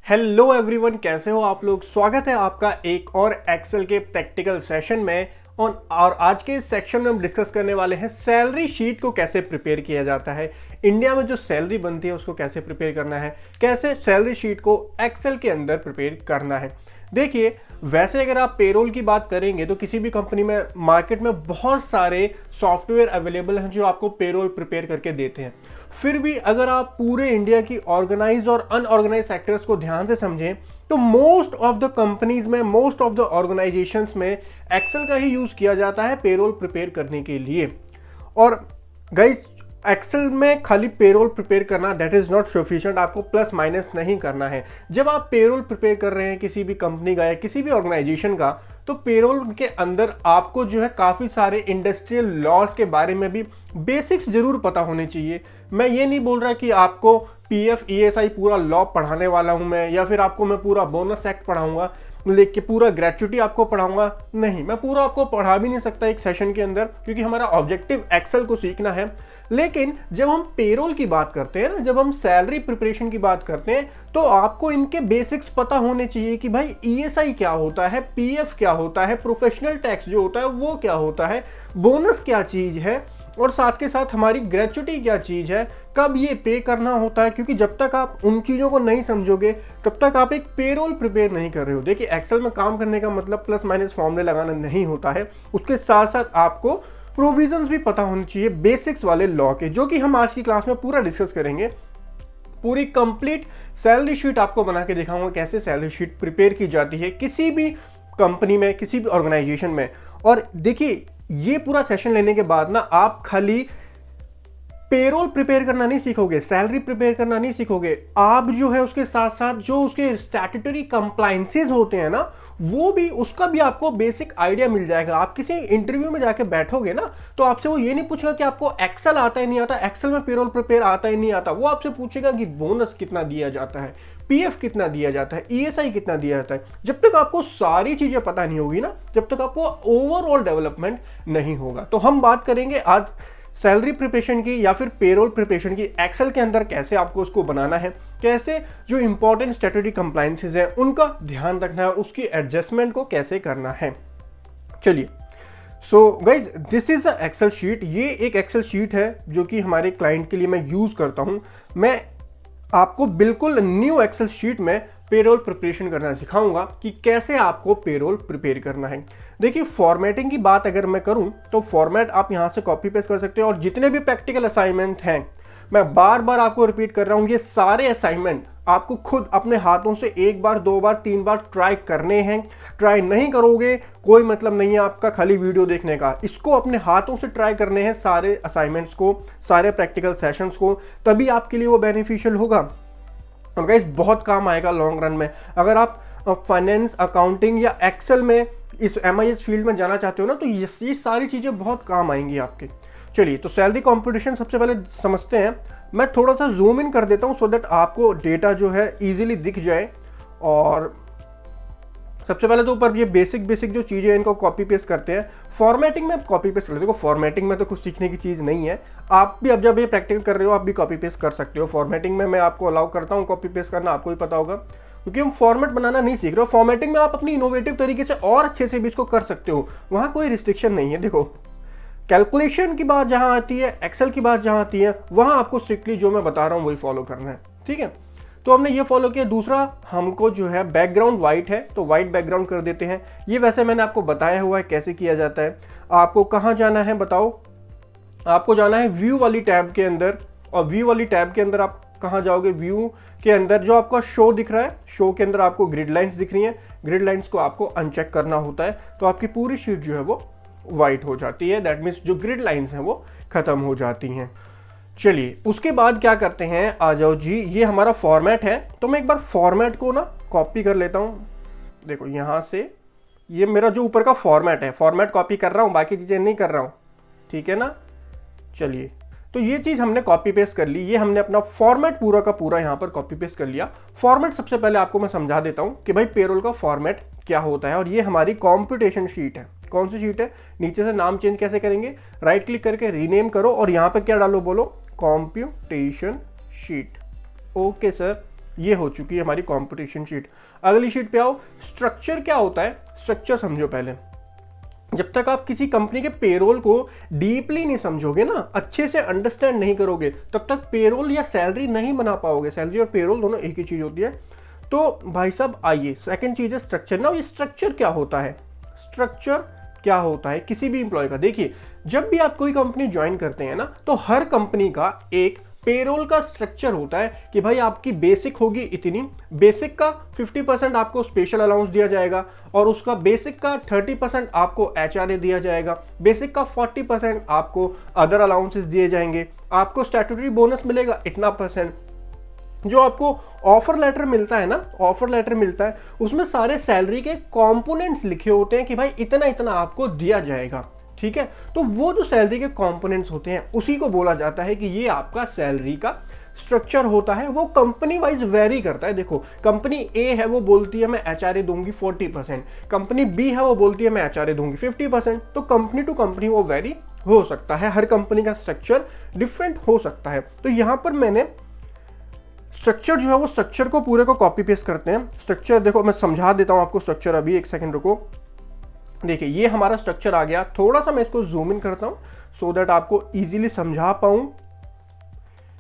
Hello everyone, कैसे हो आप लोग। स्वागत है आपका एक और एक्सेल के प्रैक्टिकल सेशन में। और आज के इस सेक्शन में हम डिस्कस करने वाले हैं सैलरी शीट को कैसे प्रिपेयर किया जाता है, इंडिया में जो सैलरी बनती है उसको कैसे प्रिपेयर करना है, कैसे सैलरी शीट को एक्सेल के अंदर प्रिपेयर करना है। देखिए, वैसे अगर आप पेरोल की बात करेंगे तो किसी भी कंपनी में मार्केट में बहुत सारे सॉफ्टवेयर अवेलेबल हैं जो आपको पेरोल प्रिपेयर करके देते हैं। फिर भी अगर आप पूरे इंडिया की ऑर्गेनाइज और अनऑर्गेनाइज सेक्टर्स को ध्यान से समझें तो मोस्ट ऑफ द कंपनीज में, मोस्ट ऑफ द ऑर्गेनाइजेशंस में एक्सेल का ही यूज किया जाता है पेरोल प्रिपेयर करने के लिए। और गाइस, एक्सेल में खाली पेरोल प्रिपेयर करना दैट इज नॉट सफिशिएंट, आपको प्लस माइनस नहीं करना है। जब आप पेरोल प्रिपेयर कर रहे हैं किसी भी कंपनी का या किसी भी ऑर्गेनाइजेशन का, तो पेरोल के अंदर आपको जो है काफ़ी सारे इंडस्ट्रियल लॉज के बारे में भी बेसिक्स जरूर पता होने चाहिए। मैं ये नहीं बोल रहा कि आपको पीएफ ईएसआई पूरा लॉ पढ़ाने वाला हूं मैं, या फिर आपको मैं पूरा बोनस एक्ट पढ़ाऊंगा, लेकिन पूरा ग्रेच्युटी आपको पढ़ाऊंगा नहीं। मैं पूरा आपको पढ़ा भी नहीं सकता एक सेशन के अंदर, क्योंकि हमारा ऑब्जेक्टिव एक्सेल को सीखना है। लेकिन जब हम पेरोल की बात करते हैं ना, जब हम सैलरी प्रिपरेशन की बात करते हैं, तो आपको इनके बेसिक्स पता होने चाहिए कि भाई ईएसआई क्या होता है, पीएफ क्या होता है, प्रोफेशनल टैक्स जो होता है वो क्या होता है, बोनस क्या चीज है, और साथ के साथ हमारी ग्रेच्युटी क्या चीज है, कब ये पे करना होता है। क्योंकि जब तक आप उन चीजों को नहीं समझोगे तब तक आप एक पेरोल प्रिपेयर नहीं कर रहे हो। देखिए, एक्सेल में काम करने का मतलब प्लस माइनस फॉर्मूले लगाना नहीं होता है, उसके साथ साथ आपको प्रोविजंस भी पता होने चाहिए बेसिक्स वाले लॉ के, जो कि हम आज की क्लास में पूरा डिस्कस करेंगे। पूरी कंप्लीट सैलरी शीट आपको बना के दिखाऊंगा कैसे सैलरी शीट प्रिपेयर की जाती है किसी भी कंपनी में, किसी भी ऑर्गेनाइजेशन में। और देखिए, ये पूरा सेशन लेने के बाद ना आप खाली पेरोल प्रिपेयर करना नहीं सीखोगे, सैलरी प्रिपेयर करना नहीं सीखोगे, आप जो है उसके साथ साथ जो उसके स्टैट्यूटरी कंप्लायंसेस होते हैं ना, वो भी, उसका भी आपको बेसिक आइडिया मिल जाएगा। आप किसी इंटरव्यू में जाके बैठोगे ना, तो आपसे वो ये नहीं पूछेगा कि आपको एक्सेल आता है नहीं आता, एक्सेल में पेरोल प्रिपेयर आता है नहीं आता। वो आपसे पूछेगा कि बोनस कितना दिया जाता है, पीएफ कितना दिया जाता है, ईएसआई कितना दिया जाता है। जब तक आपको सारी चीजें पता नहीं होगी ना, जब तक आपको ओवरऑल डेवलपमेंट नहीं होगा। तो हम बात करेंगे आज सैलरी प्रिपरेशन की या फिर पेरोल प्रिपरेशन की, एक्सेल के अंदर कैसे आपको उसको बनाना है, कैसे जो इंपॉर्टेंट स्टैट्यूटरी कंप्लायंसेस हैं उनका ध्यान रखना है, उसकी एडजस्टमेंट को कैसे करना है। चलिए, so guys, this is a excel sheet. ये एक एक्सेल शीट है जो कि हमारे क्लाइंट के लिए मैं यूज करता हूं। मैं आपको बिल्कुल न्यू एक्सेल शीट में पेरोल प्रिपरेशन करना सिखाऊंगा कि कैसे आपको पेरोल प्रिपेयर करना है। देखिए, फॉर्मेटिंग की बात अगर मैं करूं तो फॉर्मेट आप यहां से कॉपी पेस्ट कर सकते हो, और जितने भी प्रैक्टिकल असाइनमेंट हैं, मैं बार बार आपको रिपीट कर रहा हूं, ये सारे असाइनमेंट आपको खुद अपने हाथों से एक बार, दो बार, तीन बार ट्राई करने हैं। ट्राई नहीं करोगे कोई मतलब नहीं है आपका खाली वीडियो देखने का, इसको अपने हाथों से ट्राई करने हैं सारे असाइनमेंट्स को, सारे प्रैक्टिकल सेशंस को, तभी आपके लिए वो बेनिफिशियल होगा और गाइस बहुत काम आएगा लॉन्ग रन में। अगर आप फाइनेंस, अकाउंटिंग या एक्सेल में इस MIS फील्ड में जाना चाहते हो ना, तो ये सारी चीज़ें बहुत काम आएंगी आपके। चलिए, तो सैलरी कंपटीशन सबसे पहले समझते हैं। मैं थोड़ा सा जूम इन कर देता हूँ सो दैट आपको डेटा जो है इजीली दिख जाए। और सबसे पहले तो ऊपर ये बेसिक जो चीज़ें हैं इनको कॉपी पेस्ट करते हैं। फॉर्मेटिंग में कॉपी पेस्ट करते हो, फॉर्मेटिंग में तो कुछ सीखने की चीज़ नहीं है। आप भी अब जब ये प्रैक्टिकल कर रहे हो आप भी कॉपी पेस्ट कर सकते हो। फॉर्मेटिंग में मैं आपको अलाउ करता हूँ कॉपी पेस्ट करना, आपको ही पता होगा, क्योंकि हम फॉर्मेट बनाना नहीं सीख रहे हो। फॉर्मेटिंग में आप अपनी इनोवेटिव तरीके से और अच्छे से भी इसको कर सकते हो, वहाँ कोई रिस्ट्रिक्शन नहीं है। देखो, कैलकुलेशन की बात जहाँ आती है, एक्सेल की बात जहाँ आती है, वहाँ आपको स्ट्रिक्टली जो मैं बता रहा हूँ वही फॉलो करना है, ठीक है। तो हमने ये फॉलो किया। दूसरा, हमको जो है बैकग्राउंड वाइट है तो वाइट बैकग्राउंड कर देते हैं। ये वैसे मैंने आपको बताया हुआ है कैसे किया जाता है। आपको कहाँ जाना है बताओ, आपको जाना है व्यू वाली टैब के अंदर, और व्यू वाली टैब के अंदर आप कहाँ जाओगे, व्यू के अंदर जो आपका शो दिख रहा है, शो के अंदर आपको ग्रिड लाइन्स दिख रही हैं, ग्रिड लाइन्स को आपको अनचेक करना होता है, तो आपकी पूरी शीट जो है वो वाइट हो जाती है। दैट मीन्स जो ग्रिड लाइन्स हैं वो खत्म हो जाती हैं। चलिए, उसके बाद क्या करते हैं, आ जाओ जी, ये हमारा फॉर्मेट है, तो मैं एक बार फॉर्मेट को ना कॉपी कर लेता हूँ। देखो, यहाँ से ये मेरा जो ऊपर का फॉर्मेट है, फॉर्मेट कॉपी कर रहा हूँ, बाकी चीज़ें नहीं कर रहा हूँ, ठीक है ना। चलिए, तो ये चीज़ हमने कॉपी पेस्ट कर ली, ये हमने अपना फॉर्मेट पूरा का पूरा यहाँ पर कॉपी पेस्ट कर लिया। फॉर्मेट सबसे पहले आपको मैं समझा देता हूँ कि भाई पेरोल का फॉर्मेट क्या होता है। और ये हमारी कॉम्पिटिशन शीट है। कौन सी शीट है, नीचे से नाम चेंज कैसे करेंगे, राइट क्लिक करके रीनेम करो और यहाँ पे क्या डालो, बोलो कॉम्प्यूटेशन शीट। ओके सर, ये हो चुकी है हमारी कंपटीशन शीट। अगली शीट पे आओ। स्ट्रक्चर क्या होता है, स्ट्रक्चर समझो पहले। जब तक आप किसी कंपनी के पेरोल को डीपली नहीं समझोगे ना, अच्छे से अंडरस्टैंड नहीं करोगे, तब तक पेरोल या सैलरी नहीं बना पाओगे। सैलरी और पेरोल दोनों एक ही चीज होती है। तो भाई साहब आइए, सेकंड चीज है स्ट्रक्चर। ना ये स्ट्रक्चर क्या होता है, स्ट्रक्चर क्या होता है किसी भी इंप्लॉय का। देखिए, जब भी आप कोई कंपनी ज्वाइन करते हैं ना, तो हर कंपनी का एक पेरोल का स्ट्रक्चर होता है कि भाई आपकी बेसिक होगी इतनी, बेसिक का 50% आपको स्पेशल अलाउंस दिया जाएगा, और उसका बेसिक का 30% आपको एचआरए दिया जाएगा, बेसिक का 40% आपको अदर अलाउंसेस दिए जाएंगे, आपको स्टैट्यूटरी बोनस मिलेगा इतना %। जो आपको ऑफर लेटर मिलता है ना, ऑफर लेटर मिलता है, उसमें सारे सैलरी के कंपोनेंट्स लिखे होते हैं कि भाई इतना इतना आपको दिया जाएगा। ठीक है, तो वो जो सैलरी के कंपोनेंट्स होते हैं उसी को बोला जाता है कि ये आपका सैलरी का स्ट्रक्चर होता है। वो कंपनी वाइज वेरी करता है। देखो, कंपनी ए है वो बोलती है मैं एचआरए दूंगी 40%, कंपनी बी है वो बोलती है मैं एचआरए दूंगी 50%। तो कंपनी टू कंपनी वो वेरी हो सकता है, हर कंपनी का स्ट्रक्चर डिफरेंट हो सकता है। तो यहां पर मैंने स्ट्रक्चर जो है वो स्ट्रक्चर को पूरे को कॉपी पेस्ट करते हैं। स्ट्रक्चर देखो, मैं समझा देता हूं आपको स्ट्रक्चर, अभी एक सेकंड रुको। देखिए, ये हमारा स्ट्रक्चर आ गया। थोड़ा सा मैं इसको जूम इन करता हूं सो दैट आपको इजीली समझा पाऊं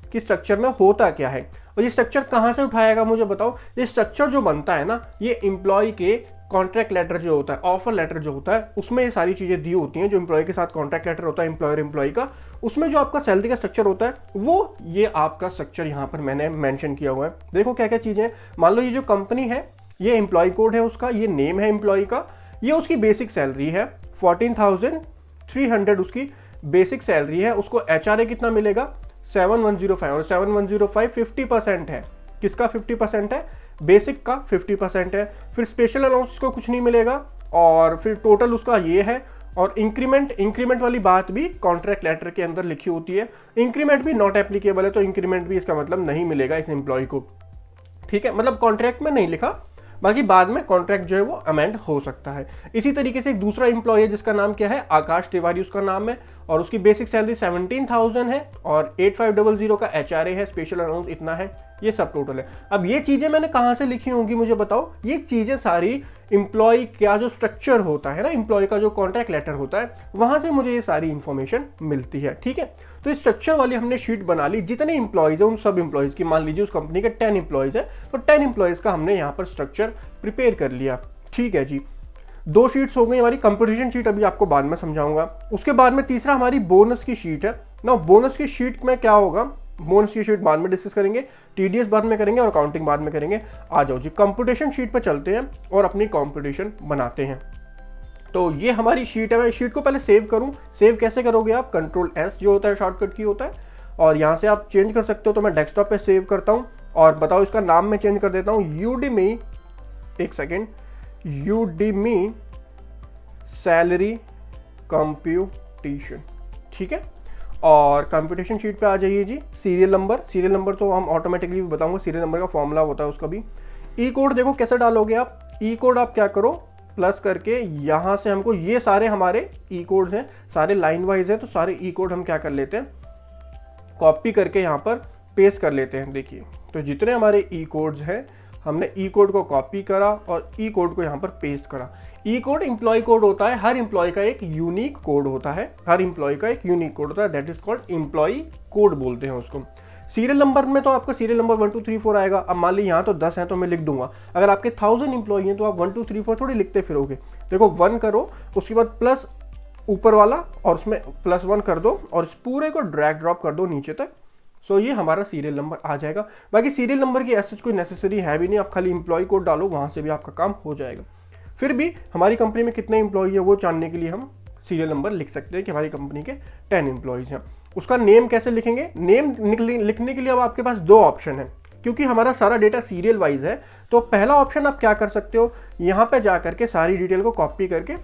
कि स्ट्रक्चर में होता क्या है। और ये स्ट्रक्चर कहां से उठाएगा मुझे बताओ। ये स्ट्रक्चर जो बनता है ना, ये एम्प्लॉय के कॉन्ट्रैक्ट लेटर जो होता है, ऑफर लेटर जो होता है, उसमें ये सारी चीजें दी होती हैं। जो एम्प्लॉय के साथ कॉन्ट्रैक्ट लेटर होता है एम्प्लॉयर एम्प्लॉय का, उसमें जो आपका सैलरी का स्ट्रक्चर होता है, वो ये आपका स्ट्रक्चर यहाँ पर मैंने मेंशन किया हुआ है। देखो क्या क्या चीजें। मान लो ये जो कंपनी है, ये एम्प्लॉय कोड है उसका, ये नेम है एम्प्लॉय का, ये उसकी बेसिक सैलरी है 14,300 उसकी बेसिक सैलरी है। उसको एचआरए कितना मिलेगा 7105, और 7105 50% है। किसका 50% है, बेसिक का 50% है। फिर स्पेशल अलाउंस को कुछ नहीं मिलेगा, और फिर टोटल उसका ये है। और इंक्रीमेंट वाली बात भी कॉन्ट्रैक्ट लेटर के अंदर लिखी होती है। इंक्रीमेंट भी नॉट एप्लीकेबल है, तो इंक्रीमेंट भी इसका मतलब नहीं मिलेगा इस एम्प्लॉय को। ठीक है, मतलब कॉन्ट्रैक्ट में नहीं लिखा, बाकी बाद में कॉन्ट्रैक्ट जो है वो अमेंड हो सकता है। इसी तरीके से एक दूसरा एम्प्लॉय है जिसका नाम क्या है, आकाश तिवारी उसका नाम है, और उसकी बेसिक सैलरी 17,000 है, और 8500 का एचआरए है, स्पेशल अलाउंस इतना है, ये सब टोटल है। अब ये चीजें मैंने कहां से लिखी होंगी मुझे बताओ। ये चीजें सारी एम्प्लॉय का जो स्ट्रक्चर होता है ना, एम्प्लॉय का जो कॉन्ट्रैक्ट लेटर होता है, वहां से मुझे ये सारी इंफॉर्मेशन मिलती है। ठीक है, तो इस स्ट्रक्चर वाली हमने शीट बना ली। जितने इंप्लॉयज है उन सब इंप्लॉयज की, मान लीजिए उस कंपनी के 10 इंप्लॉयज है, तो 10 इंप्लॉयज का हमने यहाँ पर स्ट्रक्चर प्रिपेयर कर लिया। ठीक है जी, 2 शीट्स हो गई हमारी। कंपटीशन शीट अभी आपको बाद में समझाऊंगा। उसके बाद में तीसरा हमारी बोनस की शीट है ना। बोनस की शीट में क्या होगा, बोनस की शीट बाद में डिस्कस करेंगे, टीडीएस बाद में करेंगे, और अकाउंटिंग बाद में करेंगे। आ जाओ जी, कंपटीशन शीट पर चलते हैं और अपनी कंपटीशन बनाते हैं। तो ये हमारी शीट है। मैं शीट को पहले सेव करूं। सेव कैसे करोगे आप, Ctrl+S जो होता है शॉर्टकट की होता है, और यहाँ से आप चेंज कर सकते हो। तो मैं डेस्कटॉप पे सेव करता हूँ, और बताओ इसका नाम मैं चेंज कर देता हूँ, Udemy, एक सेकेंड, Udemy सैलरी कंप्यूटेशन। ठीक है, और कंप्यूटेशन शीट पे आ जाइए जी। सीरियल नंबर तो हम ऑटोमेटिकली बताऊंगा, सीरियल नंबर का फॉर्मूला होता है उसका भी। ई कोड देखो कैसे डालोगे आप। ई कोड आप क्या करो, प्लस करके यहाँ से हमको ये सारे हमारे ई कोड्स हैं, सारे लाइन वाइज हैं, तो सारे ई कोड हम क्या कर लेते हैं, कॉपी करके यहाँ पर पेस्ट कर लेते हैं। देखिए, तो जितने हमारे ई कोड्स हैं, हमने ई कोड को कॉपी करा और ई कोड को यहाँ पर पेस्ट करा। ई कोड एम्प्लॉय कोड होता है, हर एम्प्लॉय का एक यूनिक कोड होता है, हर एम्प्लॉय का एक यूनिक कोड होता है, that is called employ code बोलते हैं उसको। सीरियल नंबर में तो आपका सीरियल नंबर 1 2 3 4 आएगा। अब मान ली यहाँ तो 10 है तो मैं लिख दूंगा। अगर आपके 1000 एम्प्लॉय हैं तो आप 1 2 3 4 थोड़ी लिखते फिरोगे। देखो 1 करो, उसके बाद प्लस ऊपर वाला, और उसमें +1 कर दो, और इस पूरे को ड्रैग ड्रॉप कर दो नीचे तक। सो ये हमारा सीरियल नंबर आ जाएगा। बाकी सीरियल नंबर की ऐसा कोई नेसेसरी है भी नहीं, आप खाली एम्प्लॉय कोड डालो, वहां से भी आपका काम हो जाएगा। फिर भी हमारी कंपनी में कितने एम्प्लॉय है वो जानने के लिए हम सीरियल नंबर लिख सकते हैं कि हमारी कंपनी के 10 एम्प्लॉयज हैं। उसका नेम कैसे लिखेंगे, नेम लिखने के लिए अब आपके पास 2 ऑप्शन है, क्योंकि हमारा सारा डेटा सीरियल वाइज है। तो पहला ऑप्शन आप क्या कर सकते हो, यहाँ पे जा करके सारी डिटेल को कॉपी करके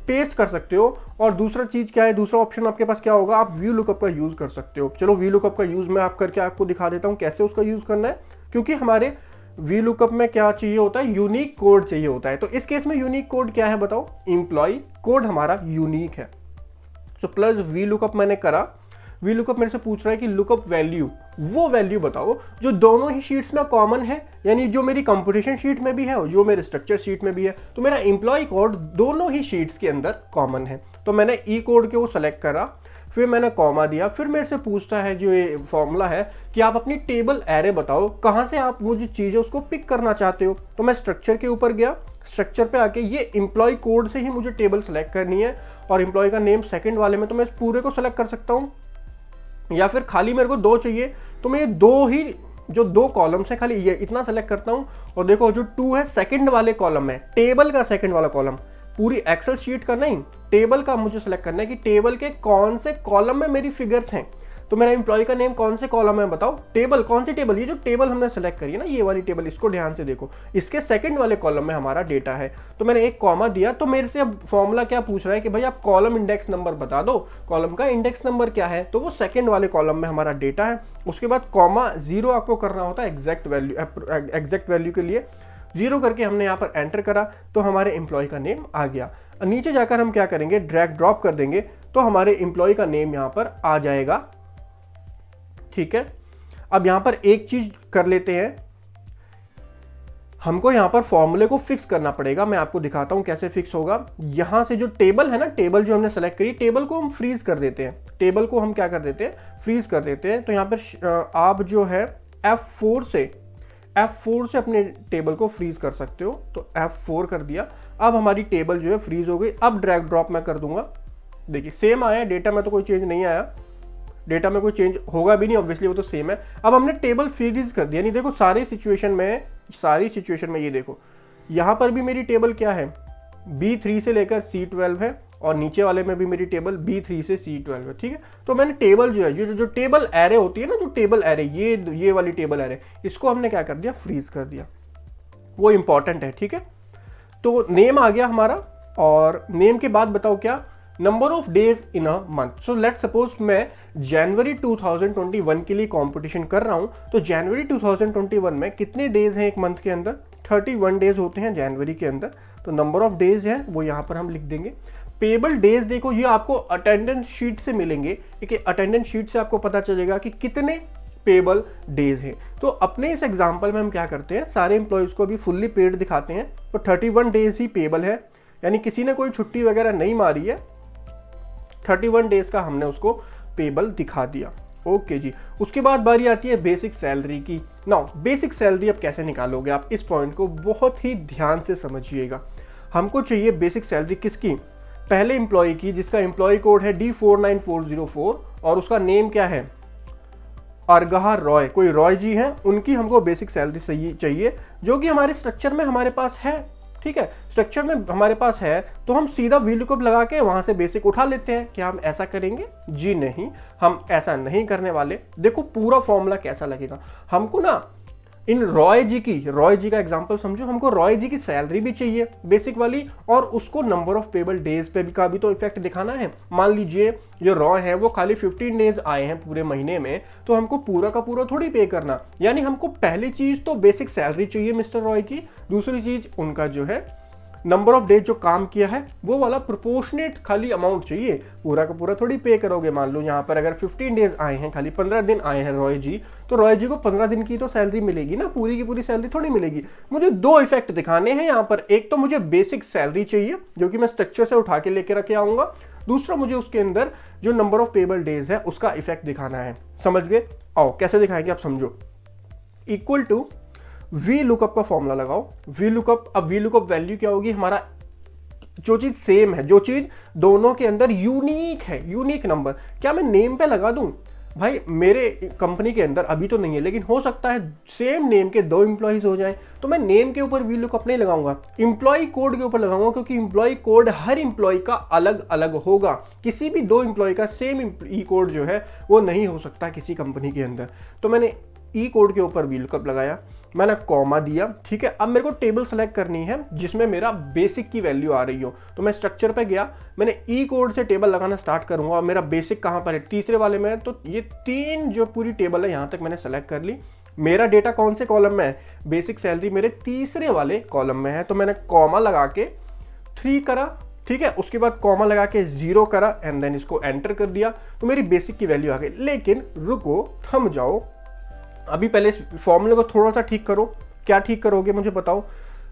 पेस्ट कर सकते हो। और दूसरा चीज क्या है, दूसरा ऑप्शन आपके पास क्या होगा, आप व्यू लुकअप का यूज कर सकते हो। चलो व्यू लुकअप का यूज मैं आप करके आपको दिखा देता हूँ कैसे उसका यूज करना है, क्योंकि हमारे व्यू लुकअप में क्या चाहिए होता है, यूनिक कोड चाहिए होता है। तो इस केस में यूनिक कोड क्या है बताओ, एम्प्लॉय कोड हमारा यूनिक है। सो प्लस वी लुकअप मैंने करा, वी लुकअप मेरे से पूछ रहा है कि लुकअप वैल्यू, वो वैल्यू बताओ जो दोनों ही शीट्स में कॉमन है, यानी जो मेरी कंपटीशन शीट में भी है और जो मेरे स्ट्रक्चर शीट में भी है, तो मेरा एम्प्लॉय कोड दोनों ही शीट्स के अंदर कॉमन है। तो मैंने ई कोड के वो सेलेक्ट करा, फिर मैंने कॉमा दिया, फिर मेरे से पूछता है जो ये फॉर्मूला है कि आप अपनी टेबल एरे बताओ कहाँ से आप वो जो चीज़ है उसको पिक करना चाहते हो। तो मैं स्ट्रक्चर के ऊपर गया, स्ट्रक्चर पे आके ये एम्प्लॉय कोड से ही मुझे टेबल सेलेक्ट करनी है, और एम्प्लॉय का नेम सेकंड वाले में तो मैं इस पूरे को सेलेक्ट कर सकता हूँ, या फिर खाली मेरे को 2 चाहिए तो मैं ये 2 ही जो 2 कॉलम्स है खाली ये इतना सेलेक्ट करता हूँ। और देखो जो 2 है सेकंड वाले कॉलम में, टेबल का सेकंड वाला कॉलम, पूरी एक्सेल शीट का नहीं, टेबल का मुझे सेलेक्ट करना है कि टेबल के कौन से कॉलम में मेरी फिगर्स हैं। तो मेरा एम्प्लॉय का नेम कौन से कॉलम है बताओ, टेबल, कौन सी टेबल, ये जो टेबल हमने सेलेक्ट करी है ना, ये वाली टेबल, इसको ध्यान से देखो, इसके सेकंड वाले कॉलम में हमारा डेटा है। तो मैंने एक कॉमा दिया, तो मेरे से अब फॉर्मूला क्या पूछ रहा है कि भाई आप कॉलम इंडेक्स नंबर बता दो, कॉलम का इंडेक्स नंबर क्या है, तो वो सेकंड वाले कॉलम में हमारा डेटा है। उसके बाद कॉमा 0 आपको करना होता है एग्जैक्ट वैल्यू के लिए, 0 करके हमने यहाँ पर एंटर करा तो हमारे एम्प्लॉय का नेम आ गया। नीचे जाकर हम क्या करेंगे, ड्रैग ड्रॉप कर देंगे तो हमारे एम्प्लॉय का नेम यहाँ पर आ जाएगा। ठीक है, अब यहाँ पर एक चीज कर लेते हैं, हमको यहाँ पर फॉर्मूले को फिक्स करना पड़ेगा। मैं आपको दिखाता हूँ कैसे फिक्स होगा। यहाँ से जो टेबल है ना, टेबल जो हमने सेलेक्ट करी, टेबल को हम फ्रीज कर देते हैं, टेबल को हम क्या कर देते हैं, फ्रीज कर देते हैं। तो यहाँ पर आप जो है F4 से अपने टेबल को फ्रीज कर सकते हो, तो F4 कर दिया। अब हमारी टेबल जो है फ्रीज हो गई। अब ड्रैग ड्रॉप मैं कर दूंगा, देखिए सेम आया, डेटा में तो कोई चेंज नहीं आया, डेटा में कोई चेंज होगा भी नहीं, ऑब्वियसली वो तो सेम है। अब हमने टेबल फ्रीज कर दिया, नहीं देखो सारी सिचुएशन में ये देखो यहाँ पर भी मेरी टेबल क्या है, B3 से लेकर C12 है, और नीचे वाले में भी मेरी टेबल B3 से C12 है। ठीक है, तो मैंने टेबल जो है, जो टेबल एरे होती है ना, जो टेबल एरे, ये वाली टेबल एरे, इसको हमने क्या कर दिया, फ्रीज कर दिया, वो इंपॉर्टेंट है। ठीक है, तो नेम आ गया हमारा, और नेम के बाद बताओ क्या, number of days in a month. So let suppose मैं जनवरी 2021 के लिए कंपटीशन कर रहा हूं, तो जनवरी 2021 में कितने डेज हैं एक मंथ के अंदर, 31 डेज होते हैं जनवरी के अंदर। तो नंबर ऑफ डेज है वो यहाँ पर हम लिख देंगे। पेबल डेज देखो, ये आपको अटेंडेंस शीट से मिलेंगे, क्योंकि अटेंडेंस शीट से आपको पता चलेगा कि कितने पेबल डेज हैं। तो अपने इस एग्जांपल में हम क्या करते हैं, सारे एम्प्लॉयज को भी फुल्ली पेड दिखाते हैं, तो 31 डेज ही पेबल है, यानी किसी ने कोई छुट्टी वगैरह नहीं मारी है, 31 डेज का हमने उसको पेबल दिखा दिया। ओके जी, उसके बाद बारी आती है बेसिक सैलरी की। नाउ बेसिक सैलरी अब कैसे निकालोगे आप, इस पॉइंट को बहुत ही ध्यान से समझिएगा। हमको चाहिए बेसिक सैलरी किसकी, पहले एम्प्लॉय की, जिसका एम्प्लॉय कोड है D49404 और उसका नेम क्या है, अरगहा रॉय, कोई रॉय जी हैं, उनकी हमको बेसिक सैलरी सही चाहिए, जो कि हमारे स्ट्रक्चर में हमारे पास है। ठीक है, स्ट्रक्चर में हमारे पास है, तो हम सीधा VLOOKUP लगा के वहां से बेसिक उठा लेते हैं। क्या हम ऐसा करेंगे, जी नहीं, हम ऐसा नहीं करने वाले। देखो पूरा फॉर्मूला कैसा लगेगा, हमको ना इन रॉय जी का एग्जांपल समझो, हमको रॉय जी की सैलरी भी चाहिए बेसिक वाली, और उसको नंबर ऑफ पेबल डेज पे भी का भी तो इफेक्ट दिखाना है। मान लीजिए जो रॉय है वो खाली 15 डेज आए हैं पूरे महीने में, तो हमको पूरा का पूरा थोड़ी पे करना, यानी हमको पहली चीज तो बेसिक सैलरी चाहिए मिस्टर रॉय की, दूसरी चीज उनका जो है नंबर ऑफ डेज जो काम किया है वो वाला प्रोपोर्शनेट खाली अमाउंट चाहिए, पूरा का पूरा थोड़ी पे करोगे। मान लो यहाँ पर अगर 15 डेज आए हैं, खाली 15 दिन आए हैं रॉय जी, तो रॉय जी को 15 दिन की तो सैलरी मिलेगी ना, पूरी की पूरी सैलरी थोड़ी मिलेगी। मुझे 2 इफेक्ट दिखाने हैं यहाँ पर, एक तो मुझे बेसिक सैलरी चाहिए जो कि मैं स्ट्रक्चर से उठा के लेके रखे आऊंगा, दूसरा मुझे उसके अंदर जो नंबर ऑफ पेबल डेज है उसका इफेक्ट दिखाना है। समझ गए, आओ कैसे दिखाएंगे आप समझो। इक्वल टू VLOOKUP का फॉर्मूला लगाओ, VLOOKUP, अब VLOOKUP वैल्यू क्या होगी, हमारा जो चीज सेम है, जो चीज दोनों के अंदर यूनिक है, यूनिक नंबर। क्या मैं नेम पे लगा दूं, भाई मेरे कंपनी के अंदर अभी तो नहीं है, लेकिन हो सकता है सेम नेम के 2 एम्प्लॉइज हो जाएं, तो मैं नेम के ऊपर VLOOKUP नहीं लगाऊंगा, एम्प्लॉय कोड के ऊपर लगाऊंगा, क्योंकि एम्प्लॉय कोड हर एम्प्लॉय का अलग अलग होगा। किसी भी 2 एम्प्लॉय का सेम ई कोड जो है वो नहीं हो सकता किसी कंपनी के अंदर। तो मैंने ई कोड के ऊपर VLOOKUP लगाया, मैंने कॉमा दिया। ठीक है, अब मेरे को टेबल सेलेक्ट करनी है जिसमें मेरा बेसिक की वैल्यू आ रही हो, तो मैं स्ट्रक्चर पे गया, मैंने ई कोड से टेबल लगाना स्टार्ट करूंगा, और मेरा बेसिक कहाँ पर है, तीसरे वाले में है, तो ये 3 जो पूरी टेबल है यहाँ तक मैंने सेलेक्ट कर ली। मेरा डेटा कौन से कॉलम में है, बेसिक सैलरी मेरे तीसरे वाले कॉलम में है, तो मैंने कॉमा लगा के 3 करा। ठीक है। उसके बाद कॉमा लगा के 0 करा एंड देन इसको एंटर कर दिया तो मेरी बेसिक की वैल्यू आ गई। लेकिन रुको, थम जाओ, अभी पहले इस फॉर्मूले को थोड़ा सा ठीक करो। क्या ठीक करोगे मुझे बताओ।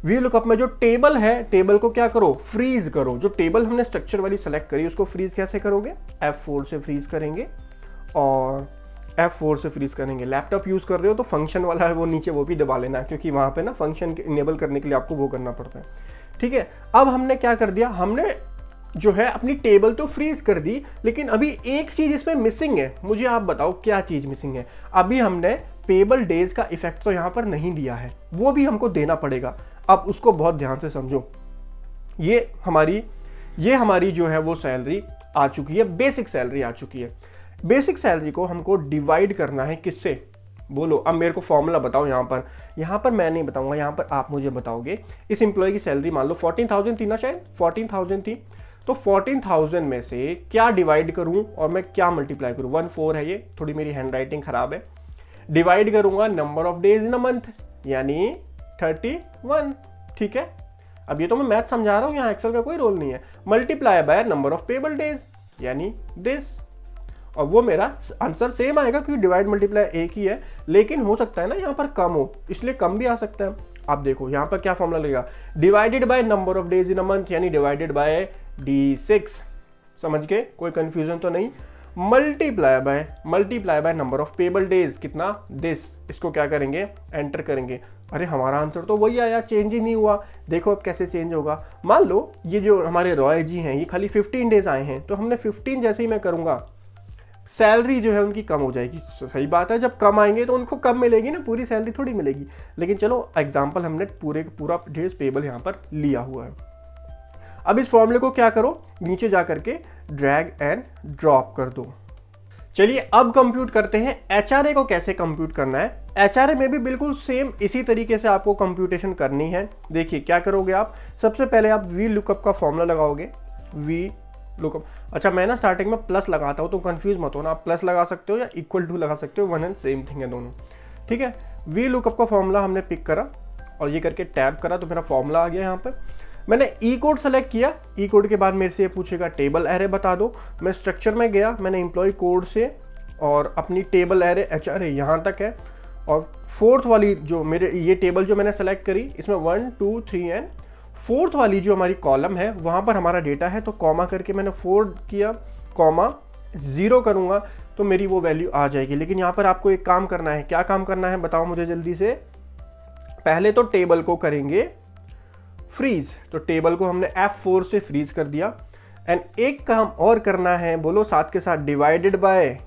वी लुकअप में जो टेबल है, टेबल को क्या करो, फ्रीज करो। जो टेबल हमने स्ट्रक्चर वाली सेलेक्ट करी उसको फ्रीज कैसे करोगे, F4 से फ्रीज करेंगे और F4 से फ्रीज करेंगे। लैपटॉप यूज कर रहे हो तो फंक्शन वाला है वो नीचे वो भी दबा लेना, क्योंकि वहां पे ना फंक्शन इनेबल करने के लिए आपको वो करना पड़ता है। ठीक है, अब हमने क्या कर दिया, हमने जो है अपनी टेबल तो फ्रीज कर दी, लेकिन अभी एक चीज इसमें मिसिंग है। मुझे आप बताओ क्या चीज मिसिंग है। अभी हमने पेबल डेज का इफेक्ट तो यहां पर नहीं दिया है, वो भी हमको देना पड़ेगा। अब उसको बहुत ध्यान से समझो। ये हमारी जो है वो सैलरी आ चुकी है, बेसिक सैलरी आ चुकी है। बेसिक सैलरी को हमको डिवाइड करना है किससे, बोलो। अब मेरे को फॉर्मूला बताओ। यहाँ पर मैं नहीं बताऊंगा, यहाँ पर आप मुझे बताओगे। इस एम्प्लॉय की सैलरी मान लो 14,000 थी ना, शायद 14,000 थी। तो 14,000 में से क्या डिवाइड करूं और मैं क्या मल्टीप्लाई करूं। 14 है, ये थोड़ी मेरी हैंड राइटिंग खराब है। डिवाइड करूंगा number of days in a month, यानी 31। ठीक है, अब ये तो मैं मैथ समझा रहा हूं, यहाँ एक्सेल का कोई रोल नहीं है। Multiply by number of payable days, यानी दिस। और वो मेरा आंसर सेम आएगा क्योंकि डिवाइड मल्टीप्लाई एक ही है, लेकिन हो सकता है ना यहाँ पर कम हो, इसलिए कम भी आ सकता है। आप देखो यहाँ पर क्या फॉर्मूला लगेगा, divided by number of days in a month, यानी डिवाइडेड बाय D6। समझ के, कोई कंफ्यूजन तो नहीं। Multiply by number of payable days, कितना, दिस। इसको क्या करेंगे, एंटर करेंगे। अरे हमारा आंसर तो वही आया, चेंज ही नहीं हुआ। देखो अब कैसे चेंज होगा। मान लो ये जो हमारे रॉय जी हैं ये खाली 15 डेज आए हैं, तो हमने 15 जैसे ही मैं करूंगा सैलरी जो है उनकी कम हो जाएगी। सही बात है, जब कम आएंगे तो उनको कम मिलेगी ना, पूरी सैलरी थोड़ी मिलेगी। लेकिन चलो एग्जाम्पल हमने पूरा डेज पेबल यहाँ पर लिया हुआ है। अब इस फॉर्मूले को क्या करो, नीचे जा करके ड्रैग एंड ड्रॉप कर दो। चलिए अब कंप्यूट करते हैं एचआरए को कैसे कंप्यूट करना है। एचआरए में भी बिल्कुल सेम इसी तरीके से आपको कंप्यूटेशन करनी है। देखिए क्या करोगे आप, सबसे पहले आप वी लुकअप का फॉर्मूला लगाओगे। वी लुकअप, अच्छा मैं ना स्टार्टिंग में प्लस लगाता हूँ तो कंफ्यूज मत हो ना, आप प्लस लगा सकते हो या इक्वल टू लगा सकते हो, वन एंड सेम थिंग है दोनों। ठीक है, वी लुकअप का फॉर्मूला हमने पिक करा और ये करके टैब करा तो मेरा फॉर्मूला आ गया। यहाँ पर मैंने ई कोड सेलेक्ट किया। ई कोड के बाद मेरे से ये पूछेगा टेबल एरे बता दो। मैं स्ट्रक्चर में गया, मैंने एम्प्लॉय कोड से और अपनी टेबल एरे एचआरए यहाँ तक है। और फोर्थ वाली जो मेरे ये टेबल जो मैंने सेलेक्ट करी, इसमें 1 2 3 एंड फोर्थ वाली जो हमारी कॉलम है वहाँ पर हमारा डेटा है। तो कॉमा करके मैंने 4 किया, कॉमा 0 करूँगा तो मेरी वो वैल्यू आ जाएगी। लेकिन यहाँ पर आपको एक काम करना है। क्या काम करना है बताओ मुझे जल्दी से। पहले तो टेबल को करेंगे फ्रीज, तो टेबल को हमने F4 से फ्रीज कर दिया। एंड एक काम और करना है, बोलो साथ के साथ, divided by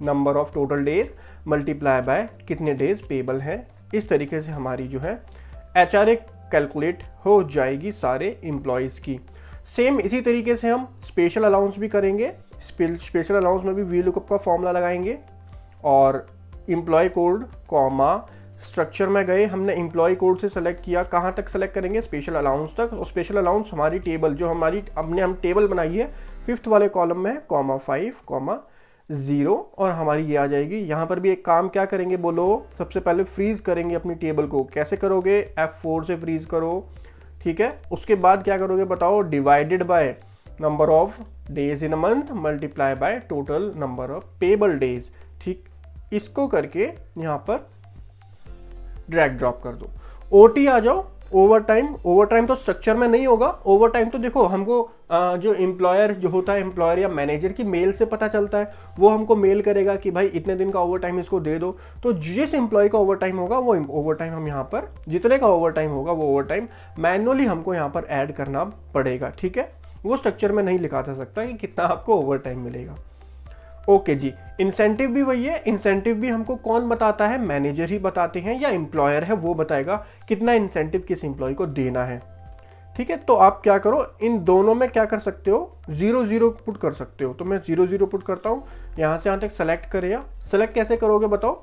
number of total days multiply bye कितने डेज पेबल है। इस तरीके से हमारी जो है एचआरए कैलकुलेट हो जाएगी सारे एम्प्लॉयज़ की। सेम इसी तरीके से हम स्पेशल अलाउंस भी करेंगे। स्पेशल अलाउंस में भी वी लुकअप का फॉर्मूला लगाएंगे और एम्प्लॉय कोड कॉमा स्ट्रक्चर में गए, हमने एम्प्लॉय कोड से सेलेक्ट किया। कहाँ तक सेलेक्ट करेंगे, स्पेशल अलाउंस तक। और स्पेशल अलाउंस हमारी टेबल जो हमारी हम टेबल बनाई है 5th वाले कॉलम में है, कॉमा 5 कॉमा 0 और हमारी ये आ जाएगी। यहाँ पर भी एक काम क्या करेंगे बोलो, सबसे पहले फ्रीज करेंगे अपनी टेबल को। कैसे करोगे, F4 से फ्रीज करो। ठीक है, उसके बाद क्या करोगे बताओ, divided by number of days in a month multiply by total number of payable days. ठीक, इसको करके यहाँ पर ड्रैग ड्रॉप कर दो। ओटी आ जाओ, ओवर टाइम तो स्ट्रक्चर में नहीं होगा। ओवर टाइम तो देखो हमको जो एम्प्लॉयर जो होता है, एम्प्लॉयर या मैनेजर की मेल से पता चलता है। वो हमको मेल करेगा कि भाई इतने दिन का ओवर टाइम इसको दे दो। तो जिस एम्प्लॉय का ओवर टाइम होगा वो ओवर टाइम हम यहाँ पर, जितने का ओवर टाइम होगा वो ओवर टाइम मैनुअली हमको यहाँ पर ऐड करना पड़ेगा। ठीक है, वो स्ट्रक्चर में नहीं लिखा जा सकता कि कितना आपको ओवर टाइम मिलेगा। ओके जी, इंसेंटिव भी वही है। इंसेंटिव भी हमको कौन बताता है, मैनेजर ही बताते हैं या एम्प्लॉयर है वो बताएगा कितना इंसेंटिव किस एम्प्लॉय को देना है। ठीक है, तो आप क्या करो, इन दोनों में क्या कर सकते हो, 0 0 पुट कर सकते हो। तो मैं 0 0 पुट करता हूँ। यहाँ से यहाँ तक सेलेक्ट करें। सेलेक्ट कैसे करोगे बताओ,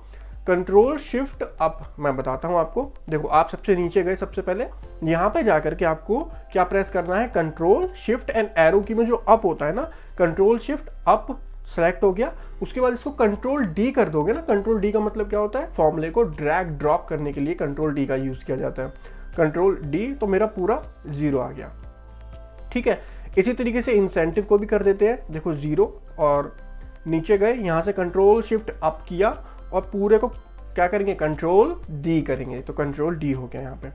कंट्रोल शिफ्ट अप, मैं बताता हूँ आपको। देखो आप सबसे नीचे गए, सबसे पहले यहाँ पे जाकर के आपको क्या प्रेस करना है, कंट्रोल शिफ्ट एंड एरो की में जो अप होता है ना, कंट्रोल शिफ्ट अप सेलेक्ट हो गया। उसके बाद इसको कंट्रोल डी कर दोगे ना। कंट्रोल डी का मतलब क्या होता है, फॉर्मूले को ड्रैग ड्रॉप करने के लिए कंट्रोल डी का यूज किया जाता है। कंट्रोल डी, तो मेरा पूरा 0 आ गया। ठीक है, इसी तरीके से इंसेंटिव को भी कर देते हैं, देखो 0 और नीचे गए, यहाँ से कंट्रोल शिफ्ट अप किया और पूरे को क्या करेंगे, कंट्रोल डी करेंगे, तो कंट्रोल डी हो गया। यहाँ पे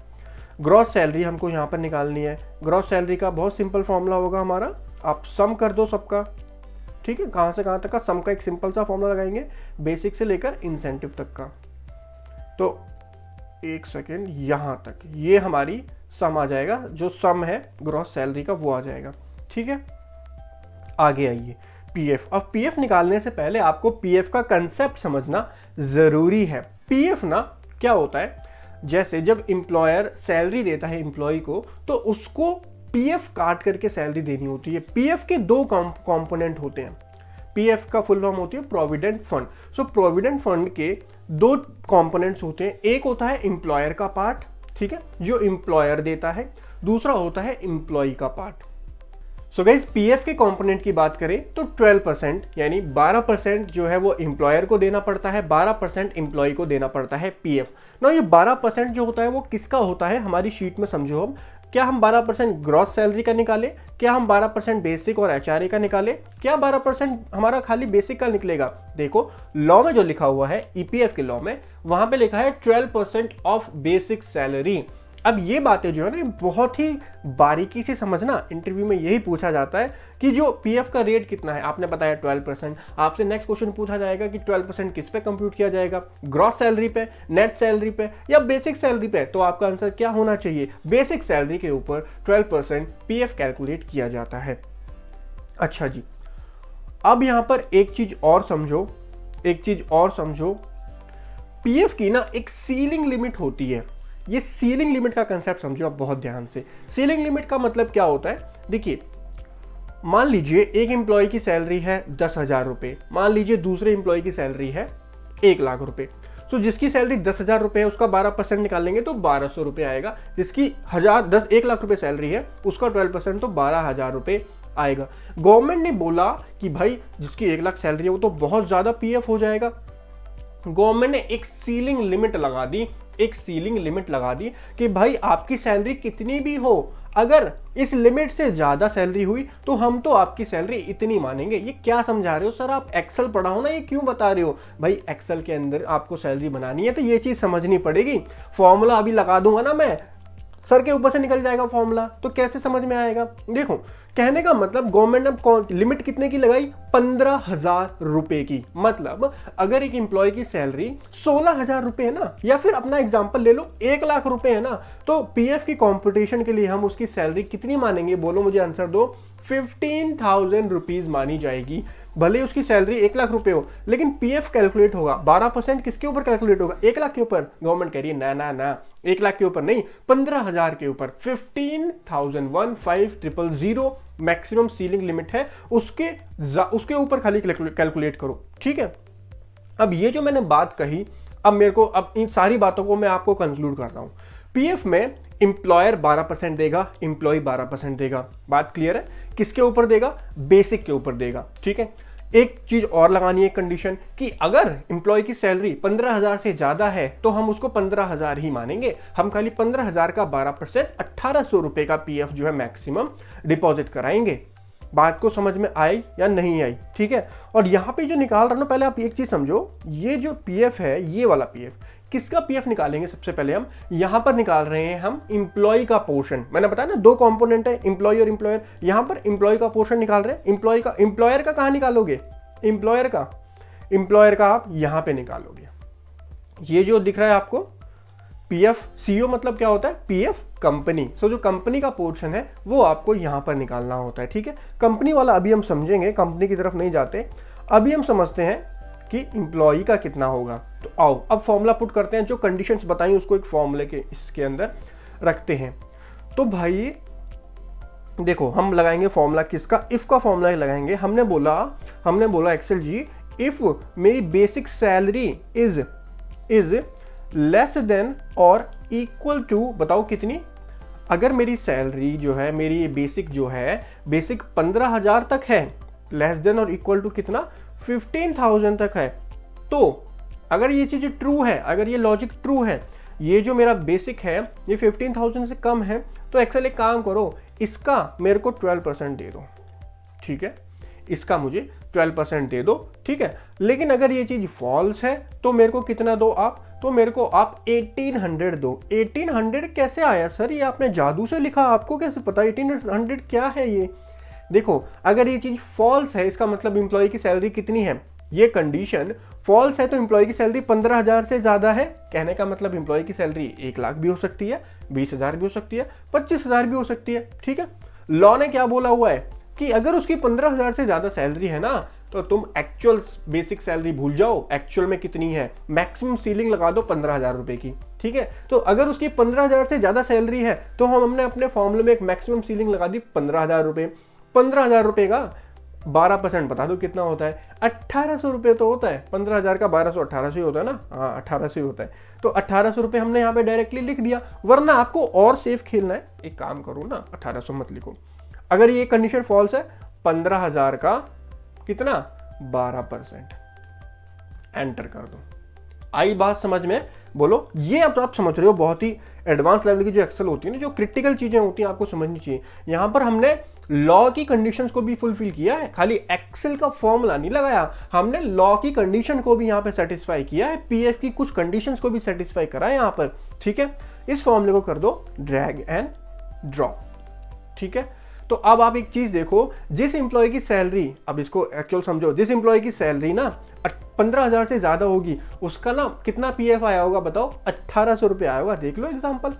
ग्रॉस सैलरी हमको यहाँ पर निकालनी है। ग्रॉस सैलरी का बहुत सिंपल फॉर्मूला होगा हमारा, आप सम कर दो सबका, ठीक है, कहाँ से कहाँ तक का सम का एक सिंपल सा फॉर्मूला लगाएंगे, बेसिक से लेकर इंसेंटिव तक का। तो एक सेकेंड, यहाँ तक ये हमारी सम आ जाएगा, जो सम है ग्रॉस सैलरी का वो आ जाएगा, ठीक है। आगे आइए पीएफ। अब पीएफ निकालने से पहले आपको पीएफ का कंसेप्ट समझना जरूरी है। पीएफ ना क्या होता है, जैसे जब एम्प्लॉयर सैलरी देता है एम्प्लॉय को, तो उसको पीएफ काट करके सैलरी देनी होती है। पीएफ के दो कंपोनेंट होते हैं। पीएफ का फुल फॉर्म होती है प्रोविडेंट फंड। सो प्रोविडेंट फंड के दो कंपोनेंट्स होते हैं, एक होता है एम्प्लॉयर का पार्ट, ठीक है, जो एम्प्लॉयर देता है, दूसरा होता है एम्प्लॉय का पार्ट। सो गाइस, पीएफ के कंपोनेंट की बात करें तो 12% यानी 12% जो है वो एम्प्लॉयर को देना पड़ता है, 12% एम्प्लॉय को देना पड़ता है पीएफ। ना ये 12% जो होता है वो किसका होता है, हमारी शीट में समझो हम, क्या हम 12% ग्रॉस सैलरी का निकाले, क्या हम 12% बेसिक और एचआरए का निकाले, क्या 12% हमारा खाली बेसिक का निकलेगा। देखो लॉ में जो लिखा हुआ है, ईपीएफ के लॉ में, वहां पे लिखा है 12% ऑफ बेसिक सैलरी। अब ये बातें जो है ना बहुत ही बारीकी से समझना, इंटरव्यू में यही पूछा जाता है कि जो पीएफ का रेट कितना है, आपने बताया 12%, आपसे नेक्स्ट क्वेश्चन पूछा जाएगा कि 12% किस पे कंप्यूट किया जाएगा, ग्रॉस सैलरी पे, नेट सैलरी पे या बेसिक सैलरी पे। तो आपका आंसर क्या होना चाहिए, बेसिक सैलरी के ऊपर 12% पीएफ कैलकुलेट किया जाता है। अच्छा जी, अब यहां पर एक चीज और समझो, पीएफ की ना एक सीलिंग लिमिट होती है। ये सीलिंग लिमिट का कंसेप्ट समझो आप बहुत ध्यान से। सीलिंग लिमिट का मतलब क्या होता है, देखिए मान लीजिए एक एम्प्लॉय की सैलरी है 10,000 रुपये, मान लीजिए दूसरे एम्प्लॉय की सैलरी है 1 लाख रुपए। तो जिसकी सैलरी 10,000 रुपये है उसका 12% निकालेंगे तो 1,200 रुपये आएगा। जिसकी 1 लाख रुपए सैलरी है उसका 12% तो 12,000 रुपये आएगा। गवर्नमेंट ने बोला कि भाई जिसकी 1 लाख सैलरी है वो तो बहुत ज्यादा पीएफ हो जाएगा। गवर्नमेंट ने एक सीलिंग लिमिट लगा दी कि भाई आपकी सैलरी कितनी भी हो, अगर इस लिमिट से ज्यादा सैलरी हुई तो हम तो आपकी सैलरी इतनी मानेंगे। ये क्या समझा रहे हो सर आप, एक्सेल पढ़ाओ ना, ये क्यों बता रहे हो भाई। एक्सेल के अंदर आपको सैलरी बनानी है तो ये चीज समझनी पड़ेगी। फॉर्मूला अभी लगा दूंगा ना मैं, सर के ऊपर से निकल जाएगा फॉर्मूला, तो कैसे समझ में आएगा। देखो कहने का मतलब गवर्नमेंट ने लिमिट कितने की लगाई, 15,000 रुपए की। मतलब अगर एक एम्प्लॉय की सैलरी 16,000 रुपए है ना, या फिर अपना एग्जांपल ले लो 1 लाख रुपए है ना, तो पीएफ की कंपटीशन के लिए हम उसकी सैलरी कितनी मानेंगे, बोलो मुझे आंसर दो। 15,000 रुपीज मानी जाएगी। भले उसकी सैलरी 1 लाख रुपए हो, लेकिन पीएफ कैलकुलेट होगा 12% किसके ऊपर कैलकुलेट होगा, 1 लाख के ऊपर। गवर्नमेंट कह रही है ना 1 लाख के ऊपर नहीं, 15,000 के ऊपर। 15,000 मैक्सिमम सीलिंग लिमिट है, उसके ऊपर खाली कैलकुलेट करो, ठीक है। अब ये जो मैंने बात कही, अब इन सारी बातों को मैं आपको कंक्लूड कर रहा हूं। पीएफ में एम्प्लॉयर 12% देगा, एम्प्लॉय 12% देगा। बात क्लियर है, किसके ऊपर देगा, बेसिक के ऊपर देगा, ठीक है। एक चीज और लगानी है कंडीशन कि अगर एम्प्लॉय की सैलरी 15,000 से ज्यादा है तो हम उसको 15,000 ही मानेंगे। हम खाली 15,000 का 12% 1,800 रुपए का पीएफ जो है मैक्सिमम डिपॉजिट कराएंगे। बात को समझ में आई या नहीं आई, ठीक है। और यहां पे जो निकाल रहा हूं पहले आप एक चीज समझो, ये जो पीएफ है, ये वाला पीएफ किसका पीएफ निकालेंगे, सबसे पहले हम यहां पर निकाल रहे हैं हम एम्प्लॉय का पोर्शन। मैंने बताया ना 2 कंपोनेंट है, एम्प्लॉय और एम्प्लॉयर। यहां पर एम्प्लॉय का पोर्शन निकाल रहे हैं। एम्प्लॉयर का कहां निकालोगे, एम्प्लॉयर का आप यहां पे निकालोगे। ये जो दिख रहा है आपको पीएफ, सीओ मतलब क्या होता है, पीएफ कंपनी। सो जो कंपनी का पोर्शन है वो आपको यहां पर निकालना होता है, ठीक है। कंपनी वाला अभी हम समझेंगे, कंपनी की तरफ नहीं जाते। अभी हम समझते हैं कि एम्प्लॉई का कितना होगा। तो आओ अब फॉर्मूला पुट करते हैं, जो कंडीशंस बताई उसको एक फॉर्मूले के इसके अंदर रखते हैं। तो भाई देखो हम लगाएंगे फॉर्मूला किसका, इफ का फॉर्मूला लगाएंगे। हमने बोला एक्सेल जी, इफ मेरी basic salary is less then और इक्वल टू, बताओ कितनी, अगर मेरी सैलरी जो है, मेरी बेसिक जो है, बेसिक 15,000 तक है, लेस देन और इक्वल टू कितना, 15,000 तक है। तो अगर ये चीज ट्रू है, अगर ये लॉजिक ट्रू है, ये जो मेरा बेसिक है ये 15,000 से कम है, तो एक्सेल एक काम करो, इसका मेरे को 12% दे दो, ठीक है, इसका मुझे 12% दे दो, ठीक है। लेकिन अगर ये चीज फॉल्स है तो मेरे को कितना दो आप, तो मेरे को आप 1800 दो। 1800 कैसे आया सर, ये आपने जादू से लिखा, आपको कैसे पता 1800 क्या है ये? देखो, अगर ये चीज फॉल्स है इसका मतलब एम्प्लॉय की सैलरी कितनी है, ये कंडीशन फॉल्स है तो एम्प्लॉय की सैलरी 15,000 से ज्यादा है। कहने का मतलब एम्प्लॉय की सैलरी 1 लाख भी हो सकती है, 20,000 भी हो सकती है, 25,000 भी हो सकती है, ठीक है। लॉ ने क्या बोला हुआ है कि अगर उसकी 15,000 से ज्यादा सैलरी है ना, तो तुम एक्चुअल बेसिक सैलरी भूल जाओ, एक्चुअल में कितनी है, मैक्सिमम सीलिंग लगा दो 15,000 रुपए की, ठीक है। तो अगर उसकी 15,000 से ज्यादा सैलरी है तो हमने अपने फॉर्मूले में एक मैक्सिमम सीलिंग लगा दी 15,000 रुपए। 15,000 रुपए का 12% बता दो कितना होता है, 1,800 रुपए तो होता है। 15,000 का 1200 1,800 ही होता है ना, हाँ 1,800 ही होता है। तो 1,800 रुपए हमने यहाँ पे डायरेक्टली लिख दिया, वरना आपको और सेफ खेलना है, एक काम करो ना 1,800 मत लिखो। अगर ये कंडीशन फॉल्स है, 15,000 का कितना 12% एंटर कर दो। आई बात समझ में, बोलो। ये अब आप समझ रहे हो, बहुत ही एडवांस लेवल की जो एक्सेल होती है ना, जो क्रिटिकल चीजें होती हैं आपको समझनी चाहिए। यहां पर हमने लॉ की कंडीशंस को भी फुलफिल किया है, खाली एक्सेल का फॉर्मूला नहीं लगाया, हमने लॉ की कंडीशन को भी यहां पे सेटिस्फाई किया है, पीएफ की कुछ कंडीशंस को भी सेटिस्फाई करा है यहां पर, ठीक है। इस फॉर्मूले को कर दो ड्रैग एंड ड्रॉप, ठीक है। तो अब आप एक चीज देखो, जिस इंप्लॉय की सैलरी, अब इसको एक्चुअल समझो, जिस इंप्लॉय की सैलरी ना 15,000 से ज्यादा होगी, उसका ना कितना पीएफ आया होगा बताओ, 1,800 रुपए आया होगा। देख लो एग्जांपल,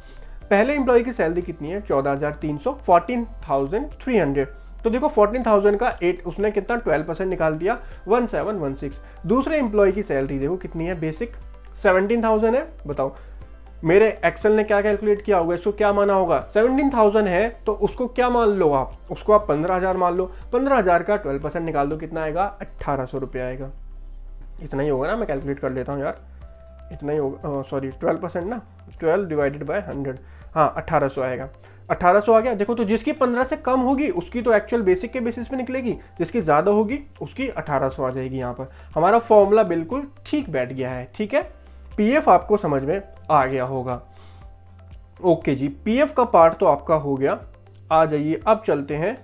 पहले इंप्लॉय की सैलरी कितनी है 14,300, 14,300। तो देखो 14,000 का 8 उसने कितना 12% निकाल दिया, 1716। दूसरे इंप्लॉय की सैलरी देखो कितनी है, बेसिक 17,000 है। बताओ मेरे एक्सेल ने क्या कैलकुलेट किया होगा, इसको क्या माना होगा, 17,000 है तो उसको क्या मान लो आप, उसको आप 15,000 मान लो। 15,000 का 12% निकाल दो, कितना आएगा 1,800 रुपये आएगा। इतना ही होगा ना, मैं कैलकुलेट कर लेता हूँ यार, इतना ही होगा, सॉरी 12% ना, 12 डिवाइडेड बाय 100, हाँ 1,800 आएगा। 1,800 आ गया। देखो तो जिसकी 15 से कम होगी उसकी तो एक्चुअल बेसिक के बेसिस पे निकलेगी, जिसकी ज़्यादा होगी उसकी 1,800 आ जाएगी। यहाँ पर हमारा फॉर्मूला बिल्कुल ठीक बैठ गया है, ठीक है। पीएफ आपको समझ में आ गया होगा, ओके जी, पीएफ का पार्ट तो आपका हो गया। आ जाइए अब चलते हैं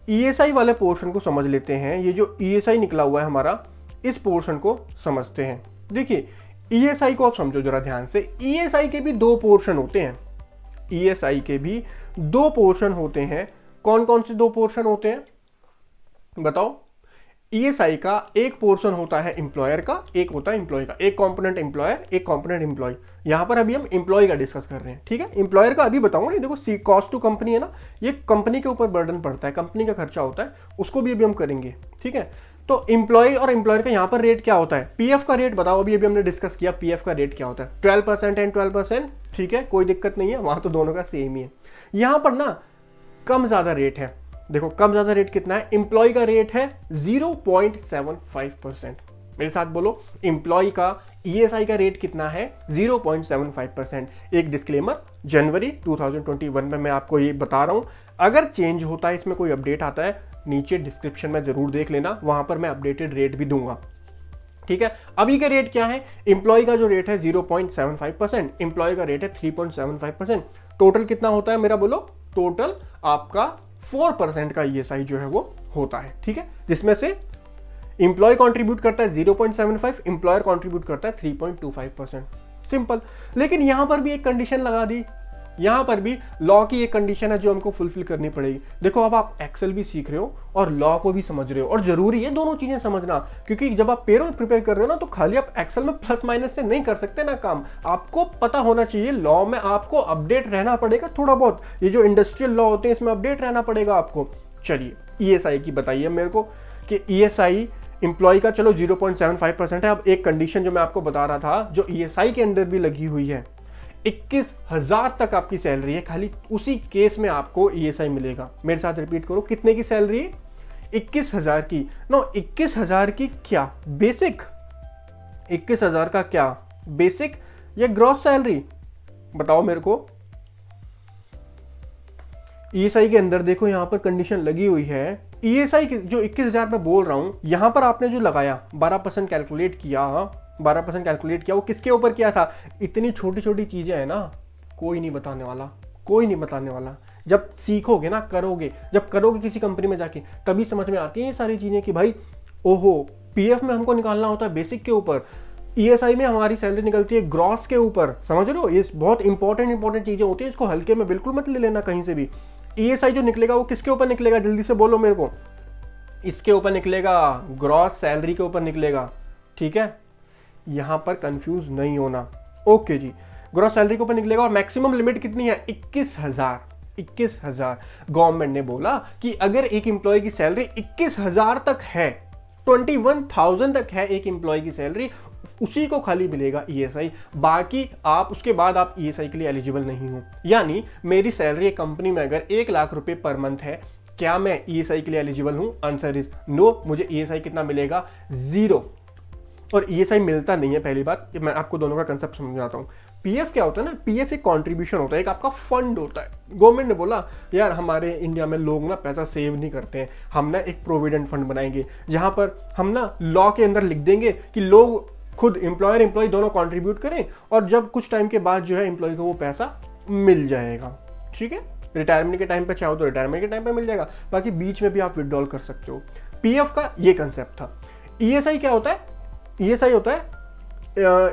ईएसआई वाले पोर्शन को समझ लेते हैं। ये जो ईएसआई निकला हुआ है हमारा, इस पोर्शन को समझते हैं। देखिए ईएसआई को आप समझो जरा ध्यान से, ईएसआई के भी 2 पोर्शन होते हैं, ईएसआई के भी 2 पोर्शन होते हैं। कौन कौन से 2 पोर्शन होते हैं बताओ। ईएसआई का एक पोर्शन होता है एम्प्लॉयर का, एक होता है एम्प्लॉय का, एक कंपोनेंट एम्प्लॉयर, एक कंपोनेंट एम्प्लॉय। यहां पर अभी हम एम्प्लॉय का डिस्कस कर रहे हैं, ठीक है। एम्प्लॉयर का अभी बताऊंगा नहीं, देखो कॉस्ट टू कंपनी है ना, ये कंपनी के ऊपर बर्डन पड़ता है, कंपनी का खर्चा होता है, उसको भी अभी हम करेंगे, ठीक है। तो एम्प्लॉय और एम्प्लॉयर का यहाँ पर रेट क्या होता है, पीएफ का रेट बताओ। अभी हमने डिस्कस किया पीएफ का रेट क्या होता है, 12% एंड 12%, ठीक है, कोई दिक्कत नहीं है, वहां तो दोनों का सेम ही है। यहां पर ना कम ज्यादा रेट है, देखो कम ज्यादा रेट कितना है, एम्प्लॉय का रेट है 0.75%। मेरे साथ बोलो, एम्प्लॉय का ईएसआई का रेट कितना है 0.75%। एक डिस्क्लेमर, जनवरी 2021 में मैं आपको ये बता रहा हूं, अगर चेंज होता है, इसमें कोई अपडेट आता है, नीचे डिस्क्रिप्शन में जरूर देख लेना, वहां पर मैं अपडेटेड रेट भी दूंगा, ठीक है। अभी का रेट क्या है, एम्प्लॉय का जो रेट है 0.75%, एम्प्लॉय का रेट है 3.75%। टोटल कितना होता है मेरा बोलो, टोटल आपका 4% का ईएसआई जो है वो होता है, ठीक है, जिसमें से एम्प्लॉय कंट्रीब्यूट करता है 0.75, एम्प्लॉयर कंट्रीब्यूट करता है 3.25%। सिंपल। लेकिन यहां पर भी एक कंडीशन लगा दी, यहां पर भी लॉ की एक कंडीशन है जो हमको फुलफिल करनी पड़ेगी। देखो अब आप एक्सेल भी सीख रहे हो और लॉ को भी समझ रहे हो, और जरूरी है दोनों चीजें समझना, क्योंकि जब आप पेरोल प्रिपेयर कर रहे हो ना, तो खाली आप एक्सेल में प्लस माइनस से नहीं कर सकते ना काम, आपको पता होना चाहिए। लॉ में आपको अपडेट रहना पड़ेगा थोड़ा बहुत, ये जो इंडस्ट्रियल लॉ होते हैं इसमें अपडेट रहना पड़ेगा आपको। चलिए ईएसआई की बताइए मेरे को कि ईएसआई एम्प्लॉय का चलो 0.75% है। अब एक कंडीशन जो मैं आपको बता रहा था, जो ईएसआई के अंदर भी लगी हुई है, 21,000 तक आपकी सैलरी है, खाली उसी केस में आपको ईएसआई मिलेगा। मेरे साथ रिपीट करो, कितने की सैलरी, 21,000 की। नो 21,000 की क्या बेसिक, 21,000 का क्या बेसिक या ग्रॉस सैलरी बताओ मेरे को। ईएसआई के अंदर देखो यहां पर कंडीशन लगी हुई है, ईएसआई जो 21,000 में बोल रहा हूं, यहां पर आपने जो लगाया 12% कैलकुलेट किया, 12% कैलकुलेट किया, वो किसके ऊपर किया था? इतनी छोटी छोटी चीजें हैं ना, कोई नहीं बताने वाला, कोई नहीं बताने वाला। जब सीखोगे ना, करोगे, जब करोगे किसी कंपनी में जाके, तभी समझ में आती है ये सारी चीजें कि भाई ओहो, पीएफ में हमको निकालना होता है बेसिक के ऊपर, ईएसआई में हमारी सैलरी निकलती है ग्रॉस के ऊपर। समझ रहे हो, ये बहुत इंपॉर्टेंट चीजें होती है, इसको हल्के में बिल्कुल मत ले लेना कहीं से भी। ईएसआई जो निकलेगा वो किसके ऊपर निकलेगा, जल्दी से बोलो मेरे को। इसके ऊपर निकलेगा, ग्रॉस सैलरी के ऊपर निकलेगा। ठीक है, यहां पर कंफ्यूज नहीं होना। ओके जी, ग्रॉस सैलरी के ऊपर निकलेगा। और मैक्सिमम लिमिट कितनी है? 21,000। गवर्नमेंट ने बोला कि अगर एक एम्प्लॉय की सैलरी 21,000 तक है, 21,000 तक है एक एम्प्लॉय की सैलरी, उसी को खाली मिलेगा ईएसआई। बाकी आप उसके बाद आप ईएसआई के लिए एलिजिबल नहीं हो। यानी मेरी सैलरी एक कंपनी में अगर 1 लाख रुपए पर मंथ है, क्या मैं ईएसआई के लिए एलिजिबल हूं? Answer is no. मुझे ईएसआई कितना मिलेगा? 0। और ईएसआई मिलता नहीं है। पहली बात, मैं आपको दोनों का कंसेप्ट समझाता हूं। पीएफ क्या होता है ना, पीएफ एक कंट्रीब्यूशन होता है, एक आपका फंड होता है। गवर्नमेंट ने बोला यार हमारे इंडिया में लोग ना पैसा सेव नहीं करते हैं, हम ना एक प्रोविडेंट फंड बनाएंगे जहां पर हम ना लॉ के अंदर लिख देंगे कि लोग खुद एम्प्लॉयर एम्प्लॉय दोनों कंट्रीब्यूट करें, और जब कुछ टाइम के बाद जो है एम्प्लॉय को वो पैसा मिल जाएगा। ठीक है, रिटायरमेंट के टाइम पे चाहो तो रिटायरमेंट के टाइम पे मिल जाएगा, बाकी बीच में भी आप विड्रॉल कर सकते हो। पीएफ का ये कंसेप्ट था। ईएसआई क्या होता है? ईएसआई होता है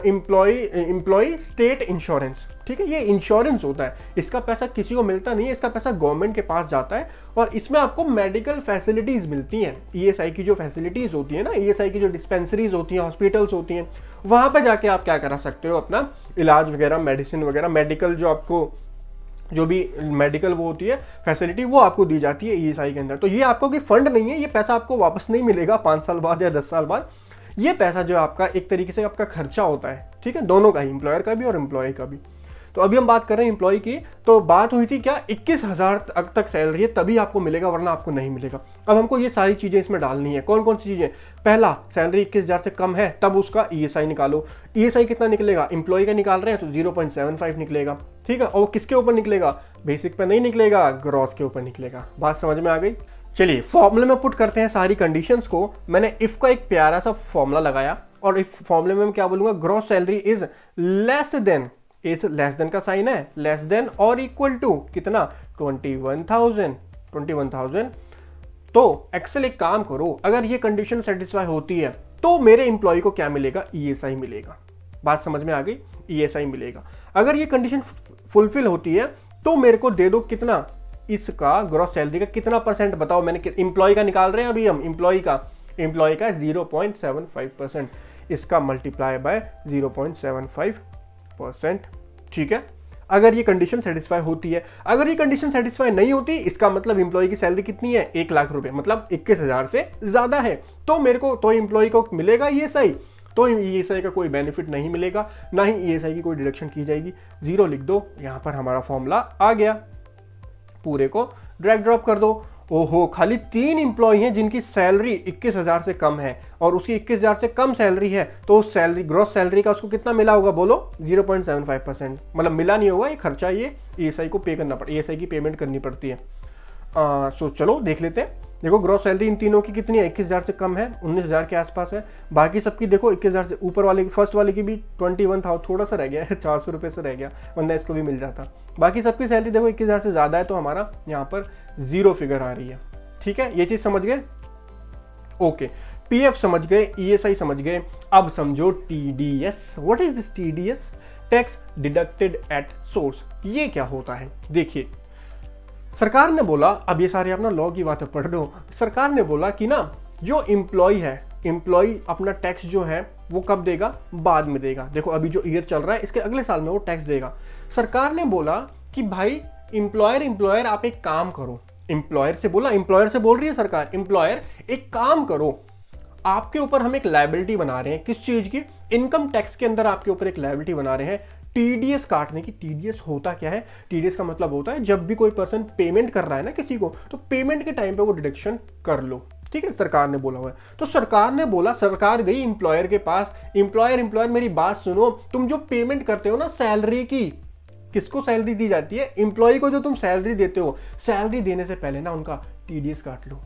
एम्प्लॉय स्टेट इंश्योरेंस। ठीक है, ये इंश्योरेंस होता है, इसका पैसा किसी को मिलता नहीं है, इसका पैसा गवर्नमेंट के पास जाता है, और इसमें आपको मेडिकल फैसिलिटीज मिलती हैं। ईएसआई की जो फैसिलिटीज होती है ना, ईएसआई की जो डिस्पेंसरीज होती हैं, हॉस्पिटल्स होती हैं, वहां पर जाके आप क्या करा सकते हो, अपना इलाज वगैरह, मेडिसिन वगैरह, मेडिकल जो आपको जो भी मेडिकल वो होती है फैसिलिटी, वो आपको दी जाती है ईएसआई के अंदर। तो ये आपको कोई फंड नहीं है, ये पैसा आपको वापस नहीं मिलेगा 5 साल बाद या 10 साल बाद। ये पैसा जो आपका एक तरीके से आपका खर्चा होता है। ठीक है, दोनों का ही, एम्प्लॉयर का भी और एम्प्लॉय का भी। तो अभी हम बात कर रहे हैं एम्प्लॉय की, तो बात हुई थी क्या, 21,000 तक सैलरी है तभी आपको मिलेगा, वरना आपको नहीं मिलेगा। अब हमको ये सारी चीजें इसमें डालनी है। कौन कौन सी चीजें? पहला, सैलरी 21,000 से कम है तब उसका ईएसआई निकालो। ईएसआई कितना निकलेगा? एम्प्लॉय का निकाल रहे हैं तो 0.75 निकलेगा। ठीक है, और किसके ऊपर निकलेगा? बेसिक पे नहीं निकलेगा, ग्रॉस के ऊपर निकलेगा। बात समझ में आ गई? चलिए फॉर्मूले में पुट करते हैं सारी कंडीशंस को। मैंने इफ का एक प्यारा सा फॉर्मूला लगाया, और इफ फॉर्मूले में मैं क्या बोलूंगा, gross salary is less then का साइन है, लेस देन और इक्वल टू कितना? 21,000। तो एक्सेल एक काम करो, अगर ये कंडीशन सेटिस्फाई होती है तो मेरे एम्प्लॉय को क्या मिलेगा? ईएसआई मिलेगा। बात समझ में आ गई? ईएसआई मिलेगा। अगर ये कंडीशन फुलफिल होती है तो मेरे को दे दो कितना, इसका ग्रॉस सैलरी का कितना परसेंट बताओ। मैंने एम्प्लॉय का निकाल रहे हैं अभी हम, एम्प्लॉय का 0.75%, इसका मल्टीप्लाई बाय 0.75%। ठीक है, अगर ये कंडीशन सेटिस्फाई होती है। अगर ये कंडीशन सेटिस्फाई नहीं होती, इसका मतलब एम्प्लॉय की सैलरी कितनी है? 1 लाख रुपए, मतलब 21,000 से ज्यादा है, तो मेरे को तो एम्प्लॉय को मिलेगा ईएसआई, तो ईएसआई का कोई बेनिफिट नहीं मिलेगा, ना ही ईएसआई की कोई डिडक्शन की जाएगी। 0 लिख दो, यहां पर हमारा फॉर्मूला आ गया। पूरे को ड्रैग ड्रॉप कर दो। ओहो, खाली 3 एम्प्लॉय हैं जिनकी सैलरी 21,000 से कम है, और उसकी 21,000 से कम सैलरी है, तो सैलरी, ग्रॉस सैलरी का उसको कितना मिला होगा बोलो? 0.75%। मतलब मिला नहीं होगा, ये खर्चा ये ईएसआई को पे करना पड़ता, ईएसआई की पेमेंट करनी पड़ती है। सो चलो देख लेते हैं। देखो ग्रॉस सैलरी इन तीनों की कितनी है? 21,000 से कम है, 19,000 के आसपास है। बाकी सबकी देखो 21,000 से ऊपर वाले की, फर्स्ट वाले की भी 21 था, थोड़ा सा रह गया है, 400 रुपये से रह गया, वरना इसको भी मिल जाता। बाकी सबकी सैलरी देखो 21,000 से ज़्यादा है, तो हमारा यहाँ पर 0 फिगर आ रही है। ठीक है, ये चीज़ समझ गए? ओके, पीएफ समझ गए, ईएसआई समझ गए। अब समझो TDS. What is this TDS? Tax deducted at source. ये क्या होता है? देखिए, सरकार ने बोला, अब ये सारे अपना लॉ की बातें पढ़ रहे हो, सरकार ने बोला कि ना जो एम्प्लॉय है, एम्प्लॉय अपना टैक्स जो है वो कब देगा? बाद में देगा। देखो अभी जो ईयर चल रहा है इसके अगले साल में वो टैक्स देगा। सरकार ने बोला कि भाई एम्प्लॉयर आप एक काम करो, एम्प्लॉयर से बोला, एम्प्लॉयर से बोल रही है सरकार, एम्प्लॉयर एक काम करो, आपके ऊपर हम एक लायबिलिटी बना रहे हैं। किस चीज की? इनकम टैक्स के अंदर आपके ऊपर एक लायबिलिटी बना रहे हैं टीडीएस काटने की। टीडीएस होता क्या है? टीडीएस का मतलब होता है जब भी कोई पर्सन पेमेंट कर रहा है ना किसी को, तो पेमेंट के टाइम पे वो डिडक्शन कर लो। ठीक है, सरकार ने बोला हुआ है। तो सरकार ने बोला, सरकार गई एम्प्लॉयर के पास, एम्प्लॉयर मेरी बात सुनो, तुम जो पेमेंट करते हो ना सैलरी की, किसको सैलरी दी जाती है? एम्प्लॉय को जो तुम सैलरी देते हो, सैलरी देने से पहले ना उनका टीडीएस काट लो।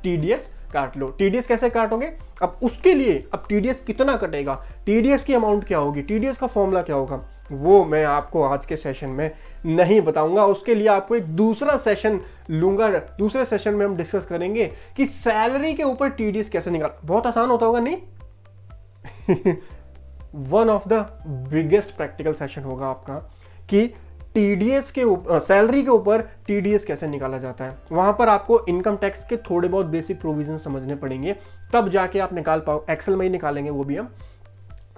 टीडीएस काट लो। टीडीएस कैसे काटोगे? अब उसके लिए अब टीडीएस कितना कटेगा, टीडीएस की अमाउंट क्या होगी, टीडीएस का फॉर्मूला क्या होगा, वो मैं आपको आज के सेशन में नहीं बताऊंगा। उसके लिए आपको एक दूसरा सेशन लूंगा, दूसरे सेशन में हम डिस्कस करेंगे कि सैलरी के ऊपर टीडीएस कैसे निकाल। बहुत आसान होता होगा नहीं? One of the biggest practical session होगा आपका कि टीडीएस के ऊपर, सैलरी के ऊपर टीडीएस कैसे निकाला जाता है। वहां पर आपको इनकम टैक्स के थोड़े बहुत बेसिक प्रोविजन समझने पड़ेंगे, तब जाके आप निकाल पाओ। एक्सेल में ही निकालेंगे वो भी हम,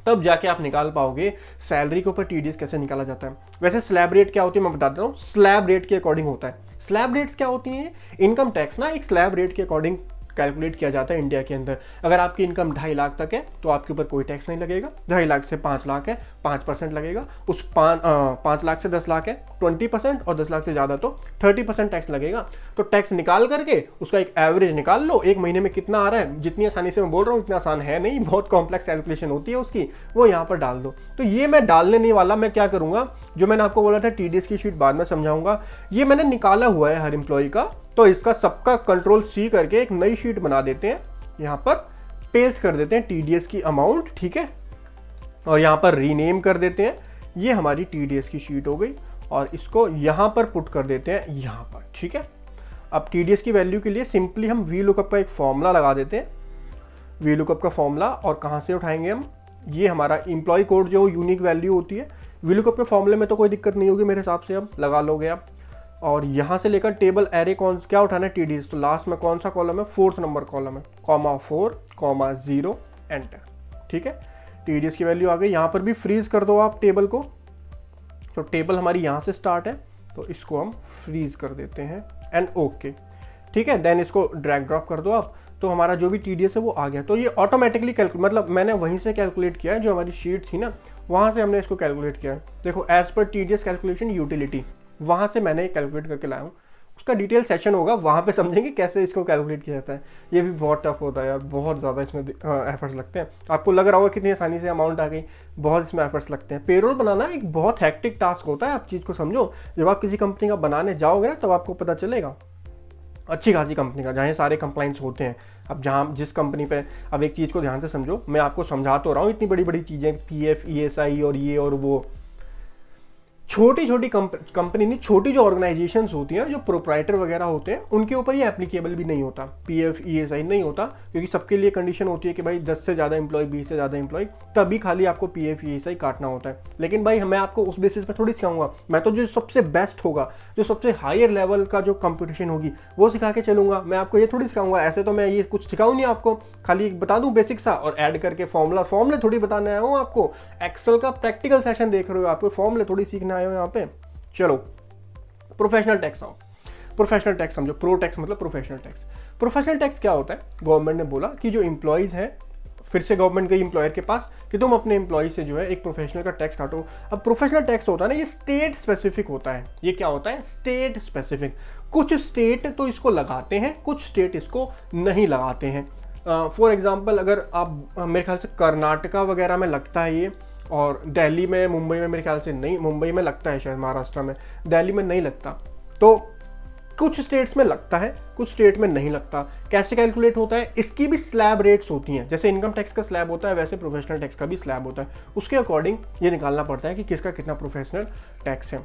तब जाके आप निकाल पाओगे सैलरी के ऊपर टीडीएस कैसे निकाला जाता है। वैसे स्लैब रेट क्या होती है मैं बता देता हूँ। स्लैब रेट के अकॉर्डिंग होता है। स्लैब रेट्स क्या होती हैं? इनकम टैक्स ना एक स्लैब रेट के अकॉर्डिंग कैलकुलेट किया जाता है इंडिया के अंदर। अगर आपकी इनकम 2.5 लाख तक है तो आपके ऊपर कोई टैक्स नहीं लगेगा। 2.5 लाख से 5 लाख है 5% लगेगा। उस 5 लाख से 10 लाख है 20%, और 10 लाख से ज़्यादा तो 30% टैक्स लगेगा। तो टैक्स निकाल करके उसका एक एवरेज निकाल लो, एक महीने में कितना आ रहा है। जितनी आसानी से मैं बोल रहा हूँ इतना आसान है नहीं, बहुत कॉम्प्लेक्स कैलकुलेशन होती है उसकी, वो यहाँ पर डाल दो। तो ये मैं डालने नहीं वाला। मैं क्या करूँगा, जो मैंने आपको बोला था टीडीएस की शीट बाद में समझाऊंगा, ये मैंने निकाला हुआ है हर एम्प्लॉय का। तो इसका सबका कंट्रोल सी करके एक नई शीट बना देते हैं, यहाँ पर पेस्ट कर देते हैं टीडीएस की अमाउंट, ठीक है, और यहाँ पर रीनेम कर देते हैं। ये हमारी टीडीएस की शीट हो गई और इसको यहाँ पर पुट कर देते हैं यहाँ पर, ठीक है। अब टीडीएस की वैल्यू के लिए सिंपली हम वी लुकअप का एक फॉर्मूला लगा देते हैं। वी लुकअप का फॉर्मूला, और कहाँ से उठाएंगे हम, ये हमारा एम्प्लॉय कोड जो यूनिक वैल्यू होती है। वी लुकअप के फॉर्मूले में तो कोई दिक्कत नहीं होगी मेरे हिसाब से, अब लगा लोगे आप। और यहाँ से लेकर टेबल एरे कौन क्या उठाना है, टीडीएस। तो लास्ट में कौन सा कॉलम है, 4th नंबर कॉलम है, (4,0) एंटर, ठीक है। टीडीएस की वैल्यू आ गई। यहाँ पर भी फ्रीज कर दो आप टेबल को। तो टेबल हमारी यहाँ से स्टार्ट है, तो इसको हम फ्रीज कर देते हैं एंड ओके, ठीक है। देन इसको ड्रैग ड्रॉप कर दो आप, तो हमारा जो भी टीडीएस है वो आ गया। तो ये ऑटोमेटिकली मतलब मैंने वहीं से कैलकुलेट किया है, जो हमारी शीट थी ना वहाँ से हमने इसको कैलकुलेट किया है। देखो, as per TDS calculation utility, वहाँ से मैंने कैलकुलेट करके लाया हूँ। उसका डिटेल सेशन होगा, वहाँ पे समझेंगे कैसे इसको कैलकुलेट किया जाता है। ये भी बहुत टफ होता है यार, बहुत ज़्यादा इसमें एफर्ट्स लगते हैं। आपको लग रहा होगा कितनी आसानी से अमाउंट आ गई, बहुत इसमें एफर्ट्स लगते हैं। पेरोल बनाना एक बहुत हैक्टिक टास्क होता है, आप चीज़ को समझो। जब आप किसी कंपनी का बनाने जाओगे ना तब आपको पता चलेगा, अच्छी खासी कंपनी का, जहाँ सारे कंप्लाइंट्स होते हैं। अब जहाँ जिस कंपनी पे, अब एक चीज़ को ध्यान से समझो, मैं आपको समझा तो रहा हूँ इतनी बड़ी बड़ी चीज़ें, पीएफ, ईएसआई और ये और वो। छोटी छोटी कंपनी नहीं, छोटी जो ऑर्गेनाइजेशंस होती हैं, जो प्रोप्राइटर वगैरह होते हैं, उनके ऊपर ये एप्लीकेबल भी नहीं होता, पीएफ ईएसआई नहीं होता, क्योंकि सबके लिए कंडीशन होती है कि भाई 10 से ज़्यादा एम्प्लॉय, 20 से ज़्यादा एम्प्लॉय, तभी खाली आपको पीएफ ईएसआई काटना होता है। लेकिन भाई मैं आपको उस बेसिस पर थोड़ी सिखाऊंगा, मैं तो जो सबसे बेस्ट होगा, जो सबसे हायर लेवल का जो कंपटीशन होगी वो सिखा के चलूंगा। मैं आपको ये थोड़ी सिखाऊंगा, ऐसे तो मैं ये कुछ सिखाऊँ नहीं आपको, खाली बता दूँ बेसिक सा और ऐड करके फॉर्मूले थोड़ी बताने आया हूँ आपको। एक्सेल का प्रैक्टिकल सेशन देख रहे हो, आपको फॉर्मूले थोड़ी सीखने आए हो यहाँ पे। चलो, प्रोफेशनल टैक्स आओ। प्रोफेशनल टैक्स समझो, प्रो टैक्स मतलब प्रोफेशनल टैक्स। प्रोफेशनल टैक्स क्या होता है? गवर्नमेंट ने बोला कि जो एम्प्लॉयज हैं, फिर से गवर्नमेंट गई एम्प्लॉयर के पास कि तुम अपने एम्प्लॉय से जो है एक प्रोफेशनल का टैक्स काटो। अब प्रोफेशनल टैक्स होता है ना, ये स्टेट स्पेसिफिक होता है। ये क्या होता है? State specific. कुछ स्टेट तो इसको लगाते हैं, कुछ स्टेट इसको नहीं लगाते हैं। फॉर एग्जाम्पल, अगर आप, मेरे ख्याल से कर्नाटका वगैरह में लगता है ये, और दिल्ली में, मुंबई में मेरे ख्याल से नहीं, मुंबई में लगता है शायद, महाराष्ट्र में, दिल्ली में नहीं लगता। तो कुछ स्टेट्स में लगता है, कुछ स्टेट में नहीं लगता। कैसे कैलकुलेट होता है? इसकी भी स्लैब रेट्स होती हैं। जैसे इनकम टैक्स का स्लैब होता है, वैसे प्रोफेशनल टैक्स का भी स्लैब होता है। उसके अकॉर्डिंग ये निकालना पड़ता है कि किसका कितना प्रोफेशनल टैक्स है।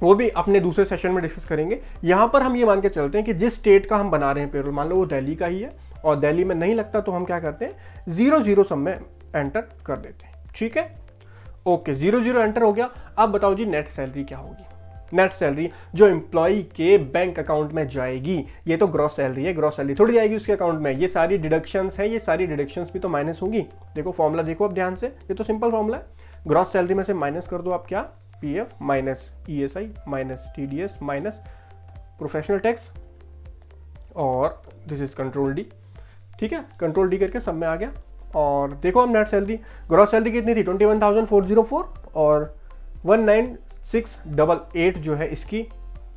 वो भी अपने दूसरे सेशन में डिस्कस करेंगे। यहाँ पर हम ये मान के चलते हैं कि जिस स्टेट का हम बना रहे हैं पेरोल, मान लो वो दिल्ली का ही है और दिल्ली में नहीं लगता, तो हम क्या करते हैं, 0 सम में एंटर कर देते हैं, ठीक है। ओके, 0 एंटर हो गया। अब बताओ जी नेट सैलरी क्या होगी? नेट सैलरी जो एम्प्लॉय के बैंक अकाउंट में जाएगी, ये तो ग्रॉस सैलरी है, ग्रॉस सैलरी थोड़ी जाएगी उसके अकाउंट में। ये सारी डिडक्शंस है, ये सारी डिडक्शंस भी तो माइनस होंगी। देखो फॉर्मूला देखो अब ध्यान से, ये तो सिंपल फॉर्मूला है। ग्रॉस सैलरी में से माइनस कर दो आप क्या, PF minus ESI minus TDS minus professional tax, और दिस इज कंट्रोल डी, ठीक है। कंट्रोल डी करके सब में आ गया। और देखो हम नेट सैलरी, ग्रॉस सैलरी कितनी थी, 21,404, और 19,688 जो है इसकी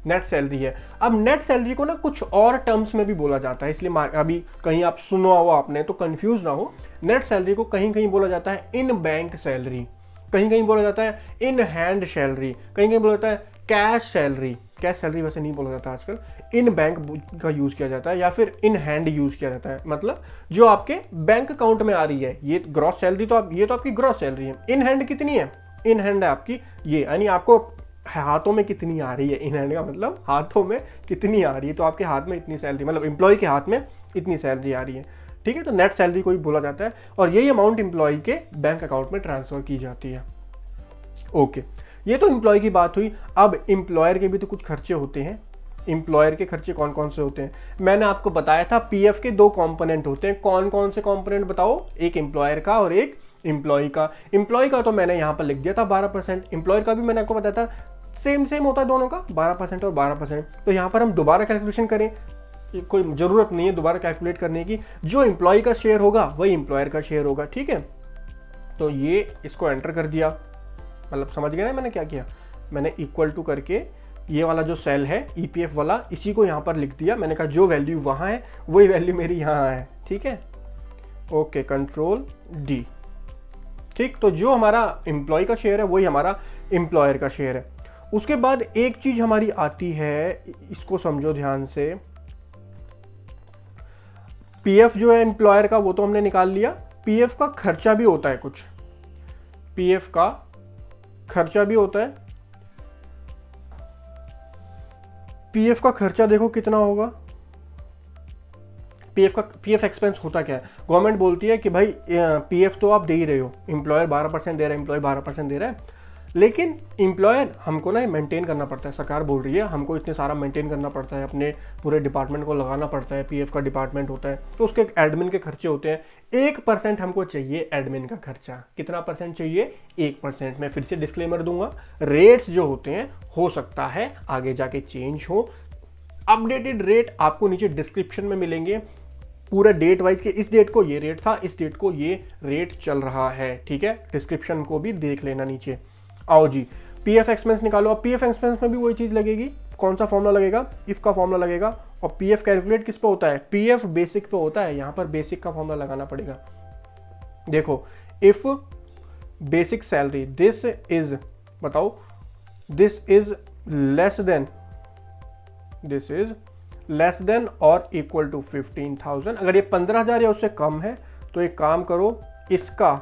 नेट सैलरी है। अब नेट सैलरी को ना कुछ और टर्म्स में भी बोला जाता है, इसलिए अभी कहीं आप सुनो हो आपने तो कंफ्यूज ना हो। नेट सैलरी को कहीं कहीं बोला जाता है इन बैंक सैलरी, कहीं कहीं बोला जाता है इन हैंड सैलरी, कहीं कहीं बोला जाता है कैश सैलरी, कैश सैलरी वैसे नहीं बोला जाता आजकल, इन बैंक का यूज़ किया जाता है या फिर इन हैंड यूज़ किया जाता है, मतलब जो आपके बैंक अकाउंट में आ रही है। ये ग्रॉस सैलरी तो ये तो आपकी ग्रॉस सैलरी है। इन हैंड कितनी है? इन हैंड है आपकी ये, यानी आपको हाथों में कितनी आ रही है, इन हैंड का मतलब हाथों में कितनी आ रही है, तो आपके हाथ में इतनी सैलरी, मतलब एम्प्लॉय के हाथ में इतनी सैलरी आ रही है, ठीक है। तो नेट सैलरी को ही बोला जाता है और यही अमाउंट एम्प्लॉय के बैंक अकाउंट में ट्रांसफर की जाती है। ओके, ये तो एम्प्लॉय की बात हुई। अब एम्प्लॉयर के भी तो कुछ खर्चे होते हैं। एम्प्लॉयर के खर्चे कौन कौन से होते हैं? मैंने आपको बताया था पीएफ के 2 कंपोनेंट होते हैं। कौन कौन से कंपोनेंट बताओ? एक एम्प्लॉयर का और एक एम्प्लॉय का। एम्प्लॉय का तो मैंने यहाँ पर लिख दिया था 12%, एम्प्लॉयर का भी मैंने आपको बताया था सेम होता है दोनों का, 12% और 12%। तो यहाँ पर हम दोबारा कैलकुलेशन करें, कोई ज़रूरत नहीं है दोबारा कैलकुलेट करने की। जो एम्प्लॉय का शेयर होगा वही एम्प्लॉयर का शेयर होगा, ठीक है। तो ये इसको एंटर कर दिया, मतलब समझ गए ना मैंने क्या किया? मैंने इक्वल टू करके ये वाला जो सेल है ईपीएफ वाला, इसी को यहाँ पर लिख दिया। मैंने कहा जो वैल्यू वहाँ है वही वैल्यू मेरी यहाँ है, ठीक है। ओके, कंट्रोल डी, ठीक। तो जो हमारा एम्प्लॉय का शेयर है वही हमारा एम्प्लॉयर का शेयर है। उसके बाद एक चीज हमारी आती है, इसको समझो ध्यान से। पीएफ जो है एम्प्लॉयर का वो तो हमने निकाल लिया। पीएफ का खर्चा भी होता है कुछ, पीएफ का खर्चा भी होता है। पीएफ का खर्चा देखो कितना होगा। पीएफ एक्सपेंस होता क्या है? गवर्नमेंट बोलती है कि भाई पीएफ तो आप दे ही रहे हो, एम्प्लॉयर 12% दे रहा है, एम्प्लॉय 12% दे रहा है, लेकिन एम्प्लॉयर हमको ना मेंटेन करना पड़ता है। सरकार बोल रही है हमको इतने सारा मेंटेन करना पड़ता है, अपने पूरे डिपार्टमेंट को लगाना पड़ता है। पीएफ का डिपार्टमेंट होता है तो उसके एडमिन के खर्चे होते हैं। 1% हमको चाहिए एडमिन का खर्चा। कितना परसेंट चाहिए? 1%। मैं फिर से डिस्क्लेमर दूंगा, रेट्स जो होते हैं हो सकता है आगे जाके चेंज हो। अपडेटेड रेट आपको नीचे डिस्क्रिप्शन में मिलेंगे, पूरा डेट वाइज के इस डेट को ये रेट था, इस डेट को ये रेट चल रहा है, ठीक है। डिस्क्रिप्शन को भी देख लेना नीचे। आओ जी, पीएफ एक्सपेंस निकालो। अब पीएफ एक्सपेंस में भी वही चीज लगेगी। कौन सा फॉर्मूला लगेगा? इफ का फॉर्मूला लगेगा। और पीएफ कैलकुलेट किस पे होता है? पीएफ बेसिक पे होता है। यहां पर बेसिक का फॉर्मूला लगाना पड़ेगा। देखो, if basic salary this is, बताओ, दिस इज लेस देन और इक्वल टू 15,000। अगर ये 15,000 या उससे कम है तो एक काम करो, इसका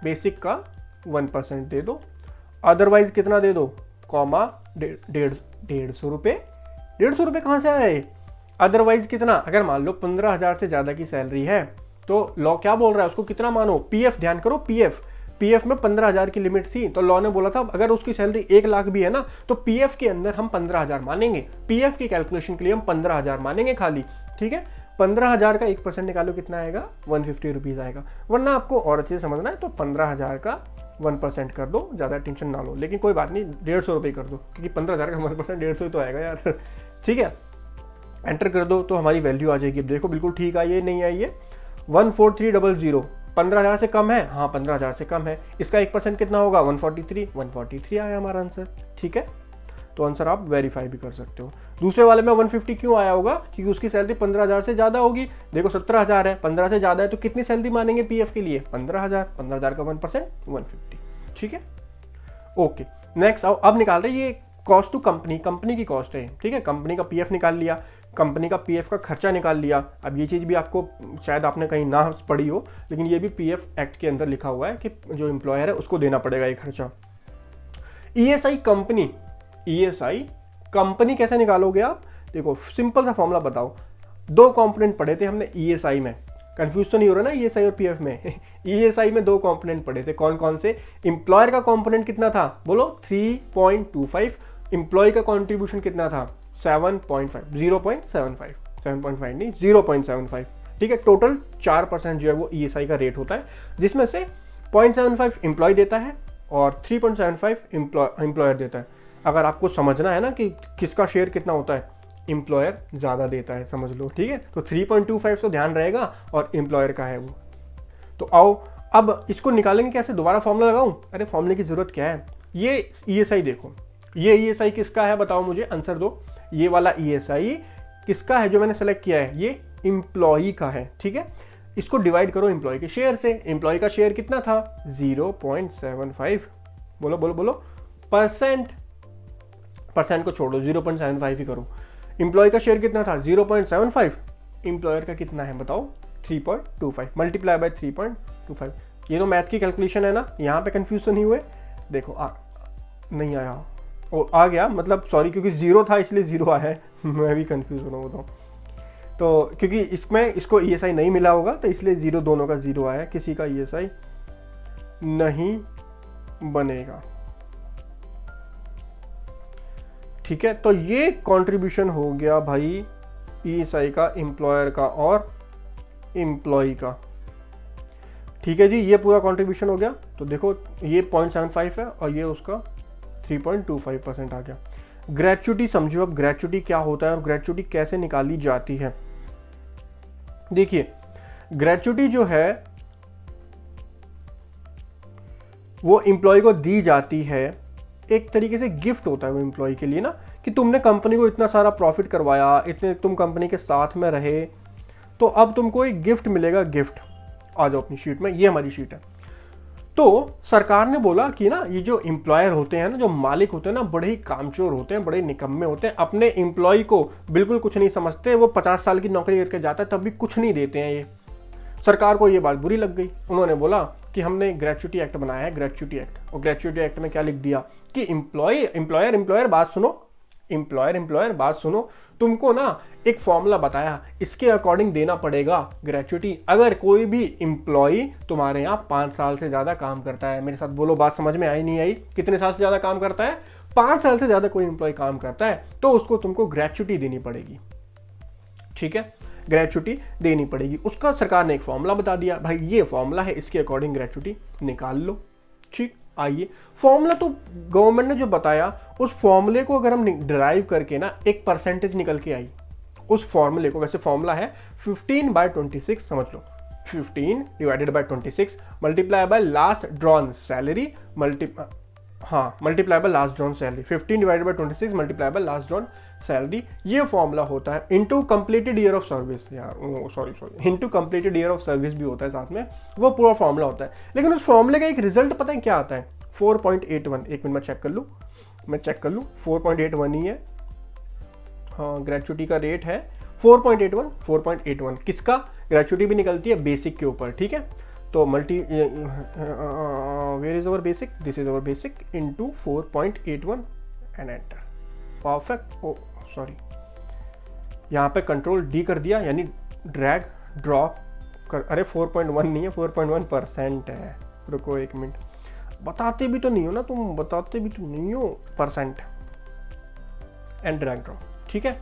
बेसिक का 1% दे दो, अदरवाइज कितना दे दो? कॉमा 150 रुपये। 150 रुपये कहाँ से आए? अदरवाइज कितना? अगर मान लो 15,000 से ज़्यादा की सैलरी है तो लॉ क्या बोल रहा है? उसको कितना मानो? पीएफ। ध्यान करो, पीएफ में 15,000 की लिमिट थी, तो लॉ ने बोला था अगर उसकी सैलरी 1 लाख भी है ना तो पीएफ के अंदर हम 15,000 मानेंगे। पीएफ की कैलकुलेशन के लिए हम 15,000 मानेंगे खाली, ठीक है। 15,000 का 1% निकालो, कितना आएगा? 150 रुपीज़ आएगा। वरना आपको और अच्छे से समझना है तो 15,000 का 1% कर दो, ज़्यादा टेंशन ना लो। लेकिन कोई बात नहीं, 150 रुपये कर दो, क्योंकि 15,000 का 1% 150 तो आएगा यार, ठीक है। एंटर कर दो तो हमारी वैल्यू आ जाएगी। देखो बिल्कुल ठीक आई है, नहीं आई है? 14300। 15,000 से कम है? हाँ 15,000 से कम है। इसका 1% कितना होगा? 143 आया हमारा आंसर, ठीक है। तो आंसर आप वेरीफाई भी कर सकते हो। दूसरे वाले में 150 क्यों आया होगा? क्योंकि उसकी सैलरी 15,000 से ज़्यादा होगी। देखो 17,000 है, 15 से ज़्यादा है तो कितनी सैलरी मानेंगे पीएफ के लिए? 15,000 का 1% 150, ठीक है। ओके, नेक्स्ट आओ, अब निकाल रहे ये कॉस्ट टू कंपनी की कॉस्ट है, ठीक है। कंपनी का पीएफ निकाल लिया, कंपनी का पीएफ का खर्चा निकाल लिया। अब ये चीज़ भी आपको शायद आपने कहीं ना पढ़ी हो, लेकिन ये भी पीएफ एक्ट के अंदर लिखा हुआ है कि जो एम्प्लॉयर है उसको देना पड़ेगा ये खर्चा। ईएसआई कंपनी कैसे निकालोगे आप? देखो सिंपल सा फॉर्मूला बताओ। 2 कंपोनेंट पढ़े थे हमने ईएसआई में, कंफ्यूज तो नहीं हो रहा ना ईएसआई और पीएफ में? ईएसआई में 2 कंपोनेंट पढ़े थे, कौन कौन से? एम्प्लॉयर का कंपोनेंट कितना था? बोलो 3.25। एम्प्लॉय का कंट्रीब्यूशन कितना था? 7.5 नहीं 0.75, ठीक है। टोटल 4% जो है वो ईएसआई का रेट होता है, जिसमें से 0.75 एम्प्लॉय देता है और 3.75 एम्प्लॉयर देता है। अगर आपको समझना है ना कि किसका शेयर कितना होता है, एम्प्लॉयर ज़्यादा देता है, समझ लो, ठीक है। तो 3.25 तो ध्यान रहेगा और एम्प्लॉयर का है वो। तो आओ अब इसको निकालेंगे कैसे? दोबारा फॉर्मूला लगाऊं? अरे फॉर्मूले की ज़रूरत क्या है? ये ईएसआई देखो, ये ईएसआई किसका है बताओ मुझे, आंसर दो। ये वाला ईएसआई किसका है जो मैंने सेलेक्ट किया है? ये एम्प्लॉई का है, ठीक है। इसको डिवाइड करो एम्प्लॉय के शेयर से। एम्प्लॉय का शेयर कितना था? 0.75। बोलो परसेंट। परसेंट को छोड़ो, 0.75 ही करो। एम्प्लॉय का शेयर कितना था 0.75, एम्प्लॉयर का कितना है बताओ 3.25, मल्टीप्लाई बाय 3.25। ये तो मैथ की कैलकुलेशन है ना, यहाँ पे कंफ्यूजन नहीं हुए। देखो नहीं आया, और आ गया मतलब सॉरी, क्योंकि जीरो था इसलिए जीरो आया है मैं भी कंफ्यूज हो रहा हूँ तो क्योंकि इसमें इसको ESI नहीं मिला होगा तो इसलिए जीरो, दोनों का जीरो आया, किसी का ESI नहीं बनेगा। ठीक है, तो ये कंट्रीब्यूशन हो गया भाई ESI का, एम्प्लॉयर का और एम्प्लॉय का। ठीक है जी, ये पूरा कंट्रीब्यूशन हो गया। तो देखो ये 0.75 है और ये उसका 3.25% आ गया। ग्रेच्युटी समझो, अब ग्रेच्युटी क्या होता है और ग्रेच्युटी कैसे निकाली जाती है। देखिए ग्रेच्युटी जो है वो एम्प्लॉय को दी जाती है, एक तरीके से गिफ्ट होता है वो एम्प्लॉय के लिए ना, कि तुमने कंपनी को इतना सारा प्रॉफिट करवाया, इतने तुम कंपनी के साथ में रहे, तो अब तुमको एक गिफ्ट मिलेगा। गिफ्ट आ जाओ अपनी शीट में, ये हमारी शीट है। तो सरकार ने बोला कि ना ये जो एम्प्लॉयर होते हैं ना, जो मालिक होते हैं ना, बड़े ही कामचोर होते हैं, बड़े निकम्मे होते हैं, अपने एम्प्लॉय को बिल्कुल कुछ नहीं समझते। वो 50 साल की नौकरी करके जाता है तब भी कुछ नहीं देते हैं ये। सरकार को ये बात बुरी लग गई, उन्होंने बोला कि हमने ग्रेच्युटी एक्ट बनाया है, ग्रेच्युटी एक्ट। और ग्रेच्युटी एक्ट में क्या लिख दिया कि एम्प्लॉयर बात सुनो, एम्प्लॉयर बात सुनो, तुमको ना एक फॉर्मूला बताया, इसके अकॉर्डिंग देना पड़ेगा ग्रेच्युटी अगर कोई भी एम्प्लॉय तुम्हारे यहाँ 5 साल से ज्यादा काम करता है। मेरे साथ बोलो, बात समझ में आई नहीं आई? कितने साल से ज्यादा काम करता है? 5 साल से ज्यादा कोई एम्प्लॉय काम करता है तो उसको तुमको ग्रेच्युटी देनी पड़ेगी। ठीक है, ग्रेच्युटी देनी पड़ेगी। उसका सरकार ने एक फॉर्मूला बता दिया, भाई ये फॉर्मूला है, इसके अकॉर्डिंग ग्रेच्युटी निकाल लो। ठीक, आइए फॉर्मूला तो गवर्नमेंट ने जो बताया, उस फॉर्मूले को अगर हम डिराइव करके ना एक परसेंटेज निकल के आई उस फॉर्मूले को। वैसे फॉर्मूला है 15/26, समझ लो 15 divided by 26 multiply by last drawn salary multiply by last drawn salary, 15 divided by 26 multiply by last drawn salary. ये फॉर्मूला होता है into completed year of service. यार sorry into completed year of service भी होता है साथ में, वो पूरा फॉर्मूला होता है। लेकिन उस फॉर्मूले का एक रिजल्ट पता है क्या आता है? 4.81। एक मिनट मैं चेक कर लूँ 4.81 ही है। हाँ, ग्रेच्युटी का रेट है 4.81। किसका? ग्रेच्युटी भी निकलती है बेसिक के ऊपर। ठीक है, तो where is our basic, this is our basic into 4.81 and enter. Perfect. Oh sorry, यहाँ पे कंट्रोल D कर दिया, यानी ड्रैग ड्रॉप कर। अरे 4.1 नहीं है, 4.1% है। रुको एक मिनट, बताते भी तो नहीं हो ना तुम, बताते भी तो नहीं हो परसेंट, एंड ड्रैग ड्रॉप। ठीक है,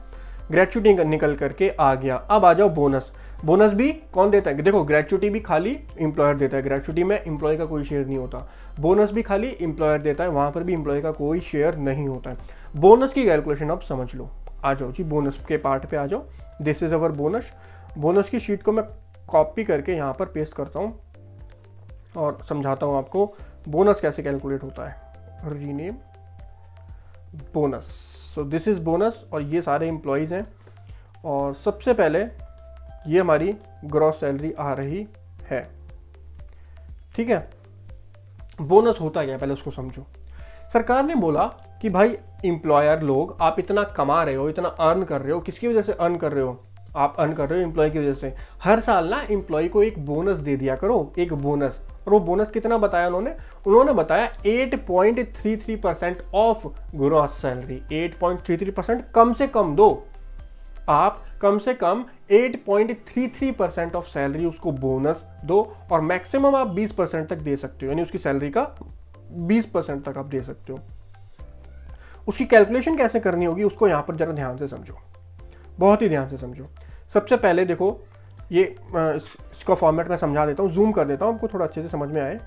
ग्रेच्युटी निकल करके आ गया। अब आ जाओ बोनस। बोनस भी कौन देता है? देखो ग्रेच्युटी भी खाली एम्प्लॉयर देता है, ग्रेच्युटी में एम्प्लॉय का कोई शेयर नहीं होता। बोनस भी खाली एम्प्लॉयर देता है, वहां पर भी एम्प्लॉय का कोई शेयर नहीं होता है। बोनस की कैलकुलेशन अब समझ लो। आ जाओ जी बोनस के पार्ट पे आ जाओ। This is our bonus. Bonus की शीट को मैं कॉपी करके यहाँ पर पेस्ट करता हूँ और समझाता हूँ आपको बोनस कैसे कैलकुलेट होता है। Rename bonus. So this is bonus और ये सारे एम्प्लॉयज हैं। और सबसे पहले ये हमारी ग्रॉस सैलरी आ रही है। ठीक है, बोनस होता क्या पहले उसको समझो। सरकार ने बोला कि भाई एम्प्लॉयर लोग, आप इतना कमा रहे हो, इतना अर्न कर रहे हो, किसकी वजह से अर्न कर रहे हो? आप अर्न कर रहे हो एम्प्लॉय की वजह से। हर साल ना एम्प्लॉय को एक बोनस दे दिया करो, एक बोनस। और वो बोनस कितना बताया उन्होंने बताया 8.33% ऑफ ग्रॉस सैलरी। 8.33% कम से कम दो आप, कम से कम 8.33% ऑफ सैलरी उसको बोनस दो, और मैक्सिमम आप 20% तक दे सकते हो, यानी उसकी सैलरी का 20% तक आप दे सकते हो। उसकी कैलकुलेशन कैसे करनी होगी उसको यहां पर जरा ध्यान से समझो, बहुत ही ध्यान से समझो। सबसे पहले देखो, ये इसका फॉर्मेट मैं समझा देता हूँ, जूम कर देता हूँ, आपको थोड़ा अच्छे से समझ में आए।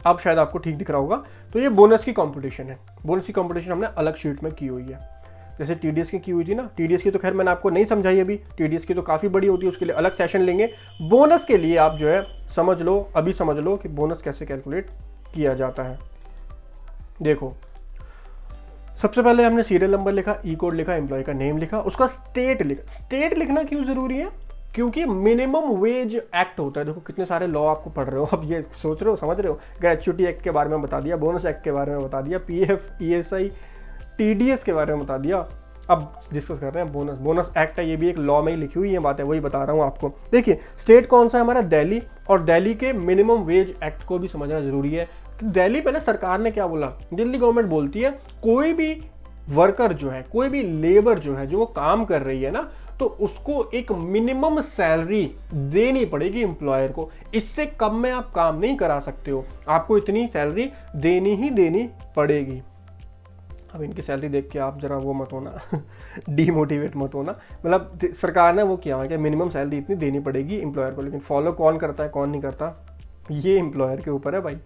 अब शायद आपको ठीक दिख रहा होगा। तो ये बोनस की कंपटीशन है। बोनस की कंपटीशन हमने अलग शीट में की हुई है, जैसे टीडीएस की हुई थी ना। टीडीएस की तो खैर मैंने आपको नहीं समझाई अभी, टीडीएस की तो काफ़ी बड़ी होती है, उसके लिए अलग सेशन लेंगे। बोनस के लिए आप जो है समझ लो, अभी समझ लो कि बोनस कैसे कैलकुलेट किया जाता है। देखो, सबसे पहले हमने सीरियल नंबर लिखा, ई कोड लिखा, एम्प्लॉय का नेम लिखा, उसका स्टेट लिखा। स्टेट लिखना क्यों जरूरी है? क्योंकि मिनिमम वेज एक्ट होता है। देखो कितने सारे लॉ आपको पढ़ रहे हो, अब ये सोच रहे हो, समझ रहे हो। ग्रेच्युटी एक्ट के बारे में बता दिया, बोनस एक्ट के बारे में बता दिया, पीएफ, ईएसआई, TDS के बारे में बता दिया। अब डिस्कस कर रहे हैं बोनस। बोनस एक्ट है, ये भी एक लॉ में ही लिखी हुई है बात है, वही बता रहा हूँ आपको। देखिए स्टेट कौन सा है हमारा, दिल्ली, और दिल्ली के मिनिमम वेज एक्ट को भी समझना जरूरी है। दिल्ली पहले सरकार ने क्या बोला, दिल्ली गवर्नमेंट बोलती है कोई भी वर्कर जो है, कोई भी लेबर जो है, जो वो काम कर रही है ना, तो उसको एक मिनिमम सैलरी देनी पड़ेगी एम्प्लॉयर को। इससे कम में आप काम नहीं करा सकते हो, आपको इतनी सैलरी देनी ही देनी पड़ेगी। अब इनकी सैलरी देख के आप जरा वो मत होना डीमोटिवेट मत होना। मतलब सरकार ने वो किया है कि मिनिमम सैलरी इतनी देनी पड़ेगी एम्प्लॉयर को, लेकिन फॉलो कौन करता है कौन नहीं करता ये एम्प्लॉयर के ऊपर है भाई।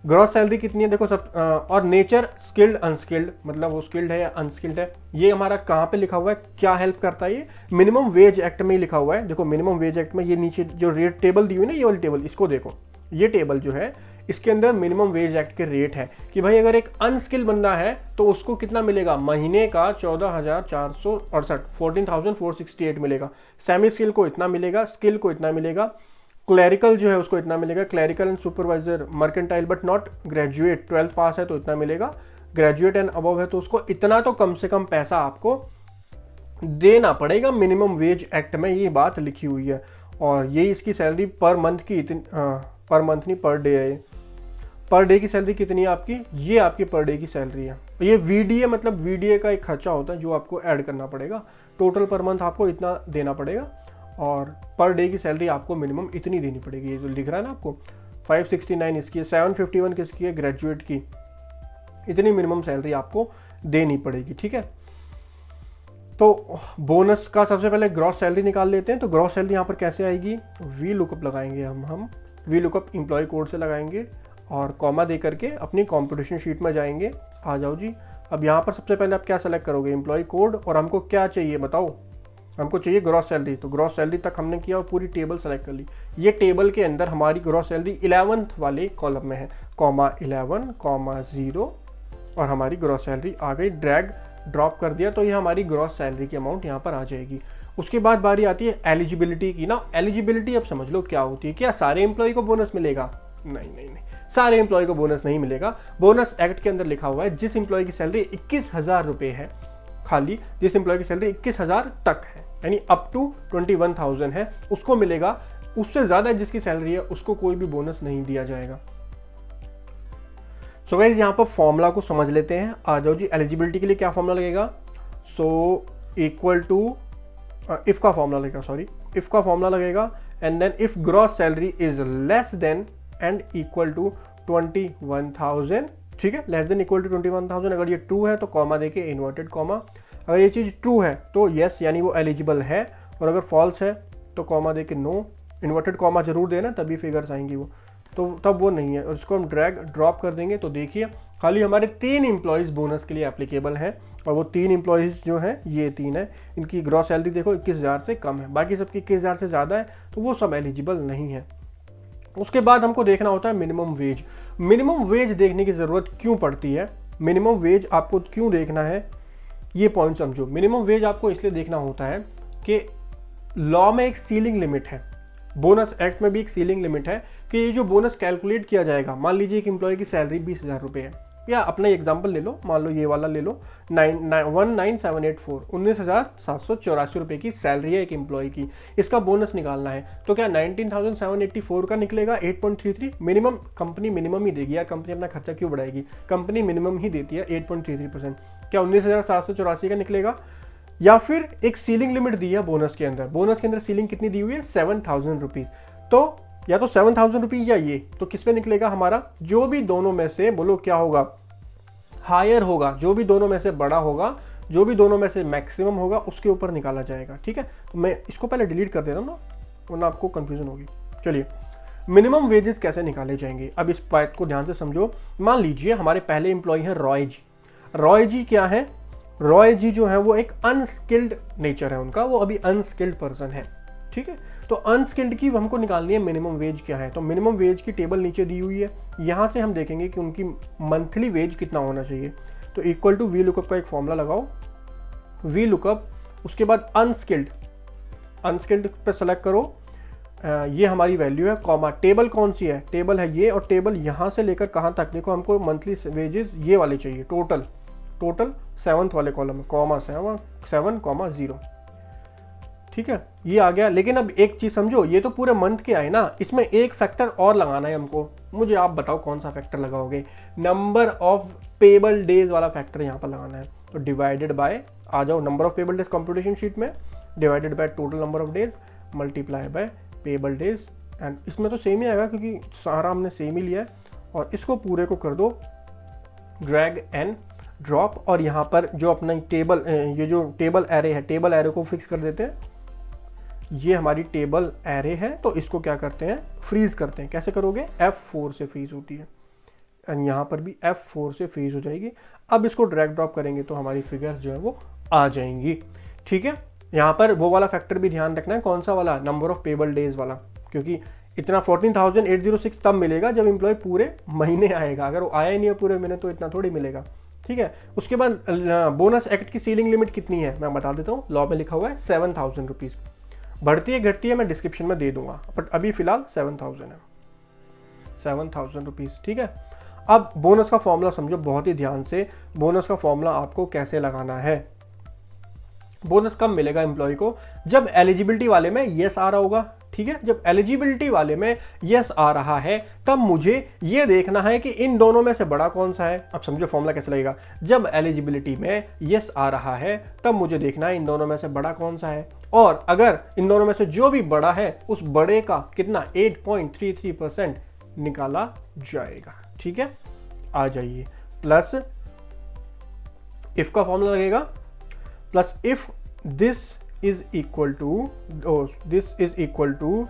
ग्रॉस सैलरी कितनी है देखो सब, और नेचर स्किल्ड अनस्किल्ड, मतलब वो स्किल्ड है या अनस्किल्ड है, ये हमारा कहाँ पे लिखा हुआ है, क्या हेल्प करता है ये, मिनिमम वेज एक्ट में ही लिखा हुआ है। देखो मिनिमम वेज एक्ट में ये नीचे जो रेट टेबल दी हुई है ना, ये वाली टेबल, इसको देखो, ये टेबल जो है इसके अंदर मिनिमम वेज एक्ट के रेट है कि भाई अगर एक अनस्किल्ड बंदा है तो उसको कितना मिलेगा, महीने का 14,468 14,468 मिलेगा, सेमी स्किल को इतना मिलेगा, स्किल को इतना मिलेगा, क्लरिकल जो है उसको इतना मिलेगा, clerical and supervisor mercantile but not graduate, 12th पास है तो इतना मिलेगा, ग्रेजुएट एंड अबव है तो उसको इतना, तो कम से कम पैसा आपको देना पड़ेगा मिनिमम वेज एक्ट में, ये बात लिखी हुई है। और ये इसकी सैलरी पर मंथ की इतनी, पर मंथ नहीं पर डे है, पर डे की सैलरी कितनी है आपकी, ये आपकी पर डे की सैलरी है। ये VDA मतलब VDA का एक खर्चा होता है जो आपको ऐड करना पड़ेगा, टोटल पर मंथ आपको इतना देना पड़ेगा, और पर डे की सैलरी आपको मिनिमम इतनी देनी पड़ेगी। ये जो लिख रहा है ना आपको 569 इसकी है, 751 किसकी है, ग्रेजुएट की, इतनी मिनिमम सैलरी आपको देनी पड़ेगी। ठीक है, तो बोनस का सबसे पहले ग्रॉस सैलरी निकाल लेते हैं। तो ग्रॉस सैलरी यहाँ पर कैसे आएगी, वी लुकअप लगाएंगे हम वी लुकअप एम्प्लॉय कोड से लगाएंगे और कॉमा दे करके अपनी कंपटीशन शीट में जाएंगे। आ जाओ जी। अब यहाँ पर सबसे पहले आप क्या सेलेक्ट करोगे, एम्प्लॉय कोड, और हमको क्या चाहिए बताओ, हमको चाहिए ग्रॉस सैलरी। तो ग्रॉस सैलरी तक हमने किया और पूरी टेबल सेलेक्ट कर ली। ये टेबल के अंदर हमारी ग्रॉस सैलरी 11th वाले कॉलम में है, कॉमा 11, कॉमा 0, और हमारी ग्रॉस सैलरी आ गई। ड्रैग ड्रॉप कर दिया तो ये हमारी ग्रॉस सैलरी की अमाउंट यहाँ पर आ जाएगी। उसके बाद बारी आती है एलिजिबिलिटी की ना। एलिजिबिलिटी अब समझ लो क्या होती है, क्या सारे एम्प्लॉय को बोनस मिलेगा, नहीं, सारे एम्प्लॉय को बोनस नहीं मिलेगा। बोनस एक्ट के अंदर लिखा हुआ है जिस एम्प्लॉय की सैलरी 21,000 रुपये है, खाली जिस एम्प्लॉय की सैलरी 21,000 तक है, यानी अप टू 21,000 है, उसको मिलेगा। उससे ज्यादा जिसकी सैलरी है उसको कोई भी बोनस नहीं दिया जाएगा। सो गाइस यहाँ पर फॉर्मूला को समझ लेते हैं। आ जाओ जी। एलिजिबिलिटी के लिए क्या फॉर्मूला लगेगा, सो इक्वल टू इफ का फॉर्मूला लगेगा, सॉरी इफ का फॉर्मूला लगेगा, and then if gross salary is less than and equal to 21,000, ठीक है, लेस देन इक्वल टू 21,000। अगर ये ट्रू है तो कॉमा देके इन्वर्टेड कॉमा, अगर ये चीज़ ट्रू है तो यस यानी वो एलिजिबल है, और अगर फॉल्स है तो कॉमा देके नो, इन्वर्टेड कॉमा जरूर देना तभी फिगर्स आएंगी वो, तो तब वो नहीं है। और इसको हम ड्रैग ड्रॉप कर देंगे तो देखिए खाली हमारे 3 एम्प्लॉयज़ बोनस के लिए एप्लीकेबल हैं, और वो 3 एम्प्लॉयज़ जो हैं ये 3 है, इनकी ग्रॉस सैलरी देखो 21,000 से कम है, बाकी सबकी 21,000 से ज़्यादा है, तो वो सब एलिजिबल नहीं है। उसके बाद हमको देखना होता है मिनिमम वेज। मिनिमम वेज देखने की ज़रूरत क्यों पड़ती है, मिनिमम वेज आपको क्यों देखना है, ये पॉइंट समझो। मिनिमम वेज आपको इसलिए देखना होता है कि लॉ में एक सीलिंग लिमिट है, बोनस एक्ट में भी एक सीलिंग लिमिट है कि ये जो बोनस कैलकुलेट किया जाएगा, मान लीजिए एक एम्प्लॉय की सैलरी 20,000 रुपये है, या अपना एग्जांपल ले लो, मान लो ये वाला ले लो, 19,784 19,784 रुपये की सैलरी है एक एम्प्लॉय की, इसका बोनस निकालना है तो क्या 19,784 का निकलेगा 8.33, मिनिमम कंपनी मिनिमम ही देगी यार, कंपनी अपना खर्चा क्यों बढ़ाएगी, कंपनी मिनिमम ही देती है 8.33%, क्या 19,784 का निकलेगा, या फिर एक सीलिंग लिमिट दी है बोनस के अंदर, बोनस के अंदर सीलिंग कितनी दी हुई है 7,000 रुपीज़, तो या तो 7,000 रुपीज़ या ये, तो किस पे निकलेगा हमारा, जो भी दोनों में से बोलो क्या होगा, हायर होगा, जो भी दोनों में से बड़ा होगा, जो भी दोनों में से मैक्सिमम होगा उसके ऊपर निकाला जाएगा। ठीक है, तो मैं इसको पहले डिलीट कर देता हूँ ना, वरना आपको कंफ्यूजन होगी। चलिए मिनिमम वेजेस कैसे निकाले जाएंगे, अब इस बात को ध्यान से समझो। मान लीजिए हमारे पहले एम्प्लॉय हैं रॉय जी। रॉय जी क्या है, रॉय जी जो है वो एक अनस्किल्ड नेचर है उनका, वो अभी अनस्किल्ड पर्सन है। ठीक है, तो अनस्किल्ड की हमको निकालनी है मिनिमम वेज क्या है, तो मिनिमम वेज की टेबल नीचे दी हुई है, यहाँ से हम देखेंगे कि उनकी मंथली वेज कितना होना चाहिए। तो इक्वल टू वी लुकअप का एक फॉर्मूला लगाओ, वी लुकअप, उसके बाद अनस्किल्ड, अनस्किल्ड पे सेलेक्ट करो, ये हमारी वैल्यू है, कॉमा टेबल कौन सी है, टेबल है ये, और टेबल यहाँ से लेकर कहाँ तक, देखो हमको मंथली वेजेस ये वाले चाहिए, टोटल सेवन्थ वाले कॉलम में, कॉमा 7,0, ठीक है, ये आ गया। लेकिन अब एक चीज समझो, ये तो पूरे मंथ के आए ना, इसमें एक फैक्टर और लगाना है हमको। मुझे आप बताओ कौन सा फैक्टर लगाओगे? नंबर ऑफ पेबल डेज वाला फैक्टर यहाँ पर लगाना है। तो डिवाइडेड बाय, आ जाओ number of payable days computation sheet में, divided by total number of days multiply by payable days, and इसमें तो सेम ही आएगा क्योंकि सारा हमने सेम ही लिया है। और इसको पूरे को कर दो ड्रैग एंड ड्रॉप, और यहाँ पर जो अपना टेबल, ये जो टेबल एरे है, टेबल एरे को फिक्स कर देते हैं। ये हमारी टेबल एरे है, तो इसको क्या करते हैं, फ्रीज करते हैं। कैसे करोगे? F4 से फ्रीज होती है, एंड यहाँ पर भी F4 से फ्रीज हो जाएगी। अब इसको ड्रैग ड्रॉप करेंगे तो हमारी फिगर्स जो है वो आ जाएंगी, ठीक है। यहाँ पर वो वाला फैक्टर भी ध्यान रखना है, कौन सा वाला? नंबर ऑफ पेबल डेज वाला, क्योंकि इतना 14,806 तब मिलेगा जब एम्प्लॉय पूरे महीने आएगा। अगर वो आया ही नहीं है पूरे महीने तो इतना थोड़ी मिलेगा, ठीक है। उसके बाद बोनस एक्ट की सीलिंग लिमिट कितनी है मैं बता देता हूँ। लॉ में लिखा हुआ है 7,000 रुपीज़, बढ़ती है घटती है मैं डिस्क्रिप्शन में दे दूंगा, बट अभी फिलहाल 7,000 है, 7,000 रुपीज़, ठीक है। अब बोनस का फॉर्मूला समझो बहुत ही ध्यान से। बोनस का फॉर्मूला आपको कैसे लगाना है? बोनस कब मिलेगा एम्प्लॉय को? जब एलिजिबिलिटी वाले में यस आ रहा होगा, ठीक है। जब एलिजिबिलिटी वाले में यस आ रहा है तब मुझे ये देखना है कि इन दोनों में से बड़ा कौन सा है। अब समझो फॉर्मूला कैसे लगेगा। जब एलिजिबिलिटी में यस आ रहा है तब मुझे देखना है इन दोनों में से बड़ा कौन सा है, और अगर इन दोनों में से जो भी बड़ा है उस बड़े का कितना 8.33% निकाला जाएगा, ठीक है। आ जाइए, प्लस इफ का फॉर्मूला लगेगा, plus if this is equal to yes, this is equal to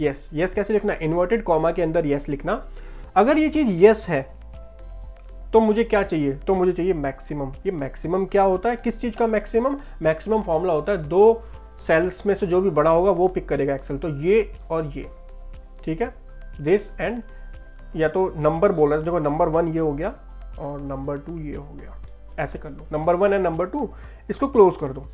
yes. Yes कैसे लिखना? इन्वर्टेड कॉमा के अंदर यस लिखना। अगर ये चीज यस है तो मुझे क्या चाहिए? तो मुझे चाहिए मैक्सिमम। ये मैक्सिमम क्या होता है? किस चीज का मैक्सिमम? मैक्सिमम फॉर्मूला होता है दो सेल्स में से जो भी बड़ा होगा वो पिक करेगा एक्सेल, तो ये और ये, ठीक है। दिस एंड, या तो नंबर बोल रहे हैं, देखो नंबर 1 ये हो गया और नंबर 2 ये हो गया, ऐसे कर लो। नंबर 1 एंड नंबर 2 इसको क्लोज कर दो।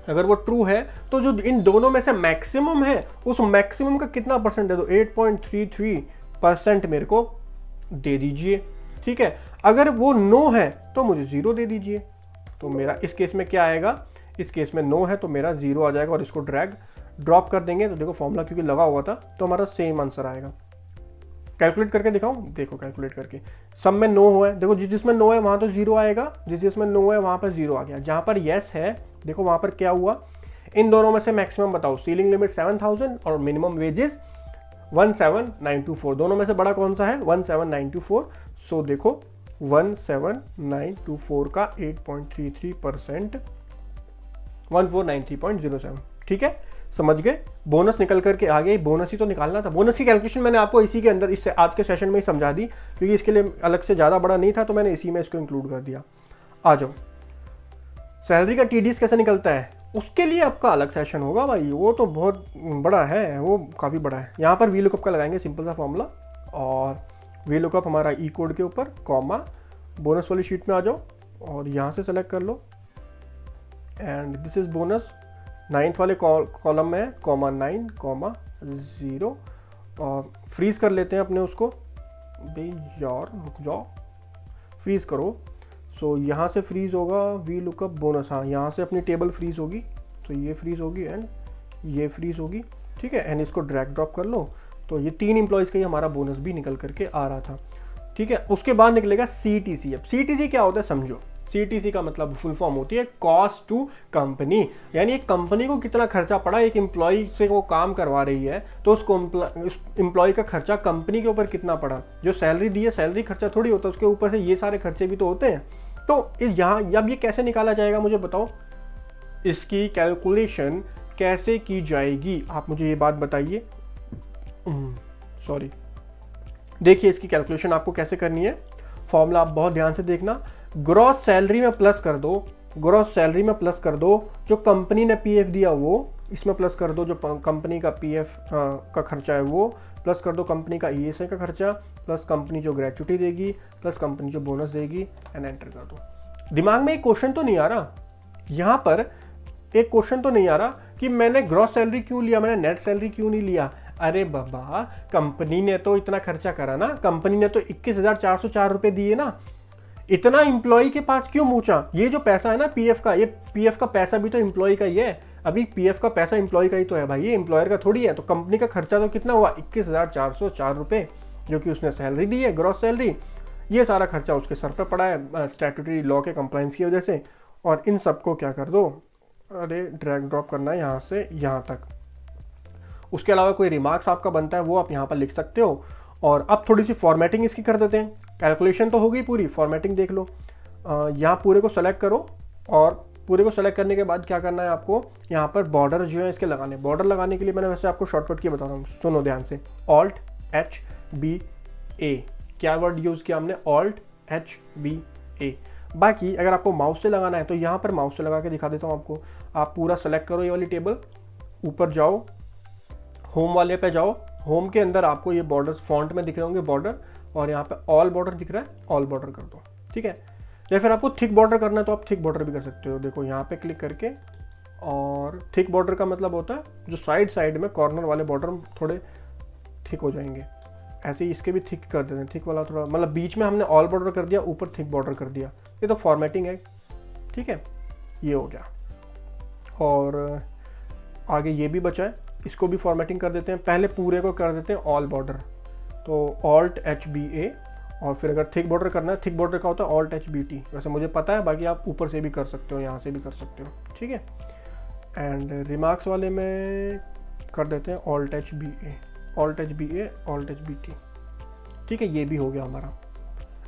अगर वो ट्रू है तो जो इन दोनों में से मैक्सिमम है उस मैक्सिमम का कितना परसेंट है? तो 8.33% मेरे को दे दीजिए, ठीक है। अगर वो नो है तो मुझे 0 दे दीजिए। तो मेरा इस केस में क्या आएगा? इस केस में नो है तो मेरा 0 आ जाएगा, और इसको ड्रैग ड्रॉप कर देंगे तो देखो फॉर्मूला क्योंकि लगा हुआ था तो हमारा सेम आंसर आएगा। कैलकुलेट करके दिखाऊं? देखो कैलकुलेट करके, सब में नो हुआ है, देखो जिसमें नो है वहां तो 0 आएगा, जिसमें नो है वहां पर 0 आ गया। जहां पर यस है देखो वहां पर क्या हुआ? इन दोनों में से मैक्सिमम बताओ। सीलिंग लिमिट 7,000 और मिनिमम वेजेस 17,924, दोनों में से बड़ा कौन सा है? 17,924। सो देखो 17,924 का 8.33% 1493.07, ठीक है। समझ गए? बोनस निकल करके आ गया। बोनस ही तो निकालना था। बोनस की कैलकुलेशन मैंने आपको इसी के अंदर इससे आज के सेशन में ही समझा दी, क्योंकि इसके लिए अलग से ज़्यादा बड़ा नहीं था तो मैंने इसी में इसको इंक्लूड कर दिया। आ जाओ, सैलरी का टीडीएस कैसे निकलता है उसके लिए आपका अलग सेशन होगा भाई, वो तो बहुत बड़ा है, वो काफ़ी बड़ा है। यहाँ पर वी लुकअप का लगाएंगे सिंपल सा फॉर्मूला, और वी लुकअप हमारा ई कोड के ऊपर कॉमा, बोनस वाली शीट में आ जाओ और यहाँ से सेलेक्ट कर लो, and this is bonus. 9th वाले कॉलम में कॉमा 9 कॉमा 0, और फ्रीज कर लेते हैं अपने उसको। भाई यार रुक जाओ, फ्रीज करो। सो यहाँ से फ्रीज होगा वी लुकअप बोनस, हाँ यहाँ से अपनी टेबल फ्रीज होगी, तो ये फ्रीज होगी एंड ये फ्रीज होगी, ठीक है। एंड इसको ड्रैग ड्रॉप कर लो, तो ये 3 एम्प्लॉयज़ का ही हमारा बोनस भी निकल करके आ रहा था, ठीक है। उसके बाद निकलेगा CTC। अब CTC क्या होता है समझो। CTC का मतलब फुल फॉर्म होती है कॉस्ट टू कंपनी, यानी एक कंपनी को कितना खर्चा पड़ा, एक एम्प्लॉय से वो काम करवा रही है तो उसको एम्प्लॉय का खर्चा कंपनी के ऊपर कितना पड़ा। जो सैलरी दी है, सैलरी खर्चा थोड़ी होता है, उसके ऊपर से ये सारे खर्चे भी तो होते हैं। तो यहाँ अब ये कैसे निकाला जाएगा मुझे बताओ, इसकी कैलकुलेशन कैसे की जाएगी आप मुझे ये बात बताइए। सॉरी, देखिए इसकी कैलकुलेशन आपको कैसे करनी है। फॉर्मूला आप बहुत ध्यान से देखना। ग्रॉस सैलरी में प्लस कर दो, ग्रॉस सैलरी में प्लस कर दो जो कंपनी ने पीएफ दिया वो इसमें प्लस कर दो, जो कंपनी का पीएफ का खर्चा है वो प्लस कर दो, कंपनी का ईएसआई का खर्चा प्लस कंपनी जो ग्रेच्युटी देगी प्लस कंपनी जो बोनस देगी, एंड एंटर कर दो। दिमाग में एक क्वेश्चन तो नहीं आ रहा, यहाँ पर एक क्वेश्चन तो नहीं आ रहा कि मैंने ग्रॉस सैलरी क्यों लिया, मैंने नेट सैलरी क्यों नहीं लिया। अरे बाबा, कंपनी ने तो इतना खर्चा करा ना, कंपनी ने तो 21,404 रुपये दिए ना, इतना एम्प्लॉय के पास क्यों मूचा? ये जो पैसा है ना पीएफ का, ये पीएफ का पैसा भी तो एम्प्लॉय का ही है। अभी पीएफ का पैसा एम्प्लॉय का ही तो है भाई, ये एम्प्लॉयर का थोड़ी है। तो कंपनी का खर्चा तो कितना हुआ? 21,404 रुपये, जो कि उसने सैलरी दी है, ग्रॉस सैलरी। ये सारा खर्चा उसके सर पर पड़ा है स्टैट्यूटरी लॉ के कंप्लाइंस की वजह से। और इन सबको क्या कर दो, अरे ड्रैग ड्रॉप करना है यहाँ से यहाँ तक। उसके अलावा कोई रिमार्क्स आपका बनता है वो आप यहाँ पर लिख सकते हो। और अब थोड़ी सी फॉर्मेटिंग इसकी कर देते हैं। कैलकुलेशन तो हो गई पूरी, फॉर्मेटिंग देख लो। यहाँ पूरे को सेलेक्ट करो और पूरे को सेलेक्ट करने के बाद क्या करना है आपको, यहाँ पर बॉर्डर जो है इसके लगाने। बॉर्डर लगाने के लिए मैंने वैसे आपको शॉर्टकट की बता रहा हूँ, सुनो ध्यान से। Alt+H+B+A, क्या वर्ड यूज़ किया हमने? Alt+H+B+A। बाकी अगर आपको माउस से लगाना है तो यहाँ पर माउस से लगा के दिखा देता हूँ आपको। आप पूरा सेलेक्ट करो ये वाली टेबल, ऊपर जाओ, होम वाले पे जाओ। होम के अंदर आपको ये बॉर्डर्स फॉन्ट में दिख रहे होंगे बॉर्डर, और यहाँ पे ऑल बॉर्डर दिख रहा है, ऑल बॉर्डर कर दो, ठीक है। या फिर आपको थिक बॉर्डर करना है तो आप थिक बॉर्डर भी कर सकते हो। देखो यहाँ पे क्लिक करके, और थिक बॉर्डर का मतलब होता है जो साइड साइड में कॉर्नर वाले बॉर्डर थोड़े थिक हो जाएंगे। ऐसे ही इसके भी थिक कर देते हैं, थिक वाला थोड़ा, मतलब बीच में हमने ऑल बॉर्डर कर दिया, ऊपर थिक बॉर्डर कर दिया। ये तो फॉर्मेटिंग है, ठीक है, ये हो गया। और आगे ये भी बचा है, इसको भी फॉर्मेटिंग कर देते हैं। पहले पूरे को कर देते हैं ऑल बॉर्डर, तो Alt+H+B+A। और फिर अगर थिक बॉर्डर करना है, थिक बॉर्डर का होता है Alt+H+B+T। वैसे मुझे पता है, बाकी आप ऊपर से भी कर सकते हो, यहाँ से भी कर सकते हो, ठीक है। एंड रिमार्क्स वाले में कर देते हैं Alt+H+B+A, Alt+H+B+A, Alt+H+B+T, ठीक है। ये भी हो गया हमारा।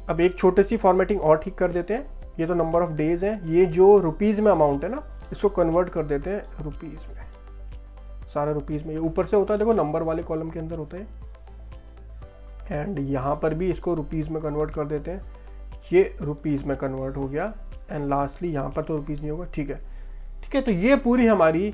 अब एक छोटी सी फॉर्मेटिंग और ठीक कर देते हैं। ये तो नंबर ऑफ डेज है, ये जो रुपीज़ में अमाउंट है ना, इसको कन्वर्ट कर देते हैं रुपीज़ में, सारा रुपीज़ में। ये ऊपर से होता है, देखो नंबर वाले कॉलम के अंदर होता है। एंड यहाँ पर भी इसको रुपीज़ में कन्वर्ट कर देते हैं, ये रुपीज़ में कन्वर्ट हो गया। एंड लास्टली यहाँ पर तो रुपीज़ नहीं होगा, ठीक है, ठीक है। तो ये पूरी हमारी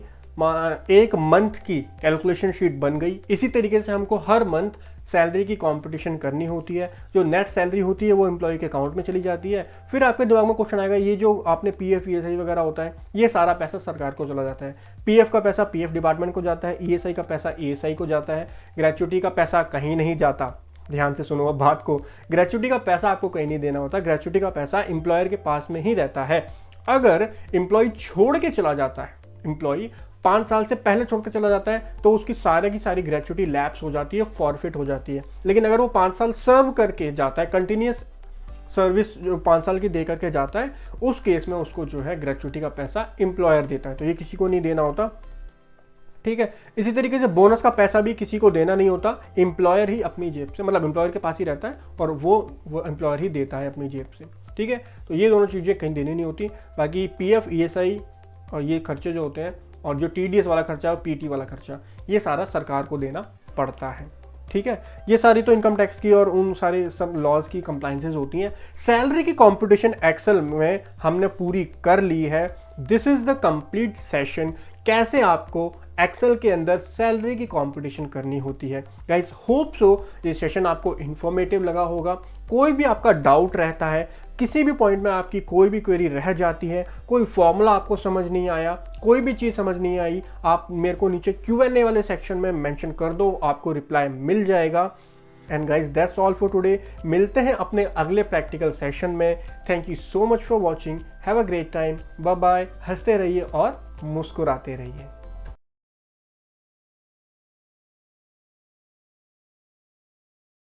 एक मंथ की कैलकुलेशन शीट बन गई। इसी तरीके से हमको हर मंथ सैलरी की कंपटीशन करनी होती है। जो नेट सैलरी होती है वो एम्प्लॉय के अकाउंट में चली जाती है। फिर आपके दिमाग में क्वेश्चन आएगा, ये जो आपने पीएफ ईएसआई वगैरह होता है, ये सारा पैसा सरकार को चला जाता है। पीएफ का पैसा पीएफ डिपार्टमेंट को जाता है, ईएसआई का पैसा ईएसआई को जाता है, ग्रेच्युटी का पैसा कहीं नहीं जाता। ध्यान से सुनो अब बात को, ग्रेच्युटी का पैसा आपको कहीं नहीं देना होता, ग्रेच्युटी का पैसा एम्प्लॉयर के पास में ही रहता है। अगर एम्प्लॉय छोड़ के चला जाता है, एम्प्लॉय 5 साल से पहले छोड़ के चला जाता है, तो उसकी सारे की सारी ग्रेच्युटी लैप्स हो जाती है, फॉरफिट हो जाती है। लेकिन अगर वो 5 साल सर्व करके जाता है, कंटिन्यूस सर्विस जो 5 साल की दे करके जाता है, उस केस में उसको जो है ग्रेच्युटी का पैसा एम्प्लॉयर देता है। तो ये किसी को नहीं देना होता, ठीक है। इसी तरीके से बोनस का पैसा भी किसी को देना नहीं होता, एम्प्लॉयर ही अपनी जेब से, मतलब एम्प्लॉयर के पास ही रहता है, और वो एम्प्लॉयर ही देता है अपनी जेब से, ठीक है। तो ये दोनों चीज़ें कहीं देनी नहीं होती। बाकी पीएफ ईएसआई और ये खर्चे जो होते हैं, और जो टीडीएस वाला खर्चा और पीटी वाला खर्चा, ये सारा सरकार को देना पड़ता है, ठीक है। ये सारी तो इनकम टैक्स की और उन सारे सब लॉज की कंप्लाइंसेस होती हैं। सैलरी की कंपटीशन एक्सेल में हमने पूरी कर ली है। This is the complete session, कैसे आपको एक्सेल के अंदर सैलरी की कंपटीशन करनी होती है। गाइस होप सो ये सेशन आपको इंफॉर्मेटिव लगा होगा। कोई भी आपका डाउट रहता है, किसी भी पॉइंट में आपकी कोई भी क्वेरी रह जाती है, कोई फॉर्मूला आपको समझ नहीं आया, कोई भी चीज़ समझ नहीं आई, आप मेरे को नीचे Q&A वाले सेक्शन में मेंशन कर दो, आपको रिप्लाई मिल जाएगा। And guys that's all for today. मिलते हैं अपने अगले प्रैक्टिकल सेशन में। Thank you so much for watching, have a great time, bye bye. हंसते रहिए और मुस्कुराते रहिए।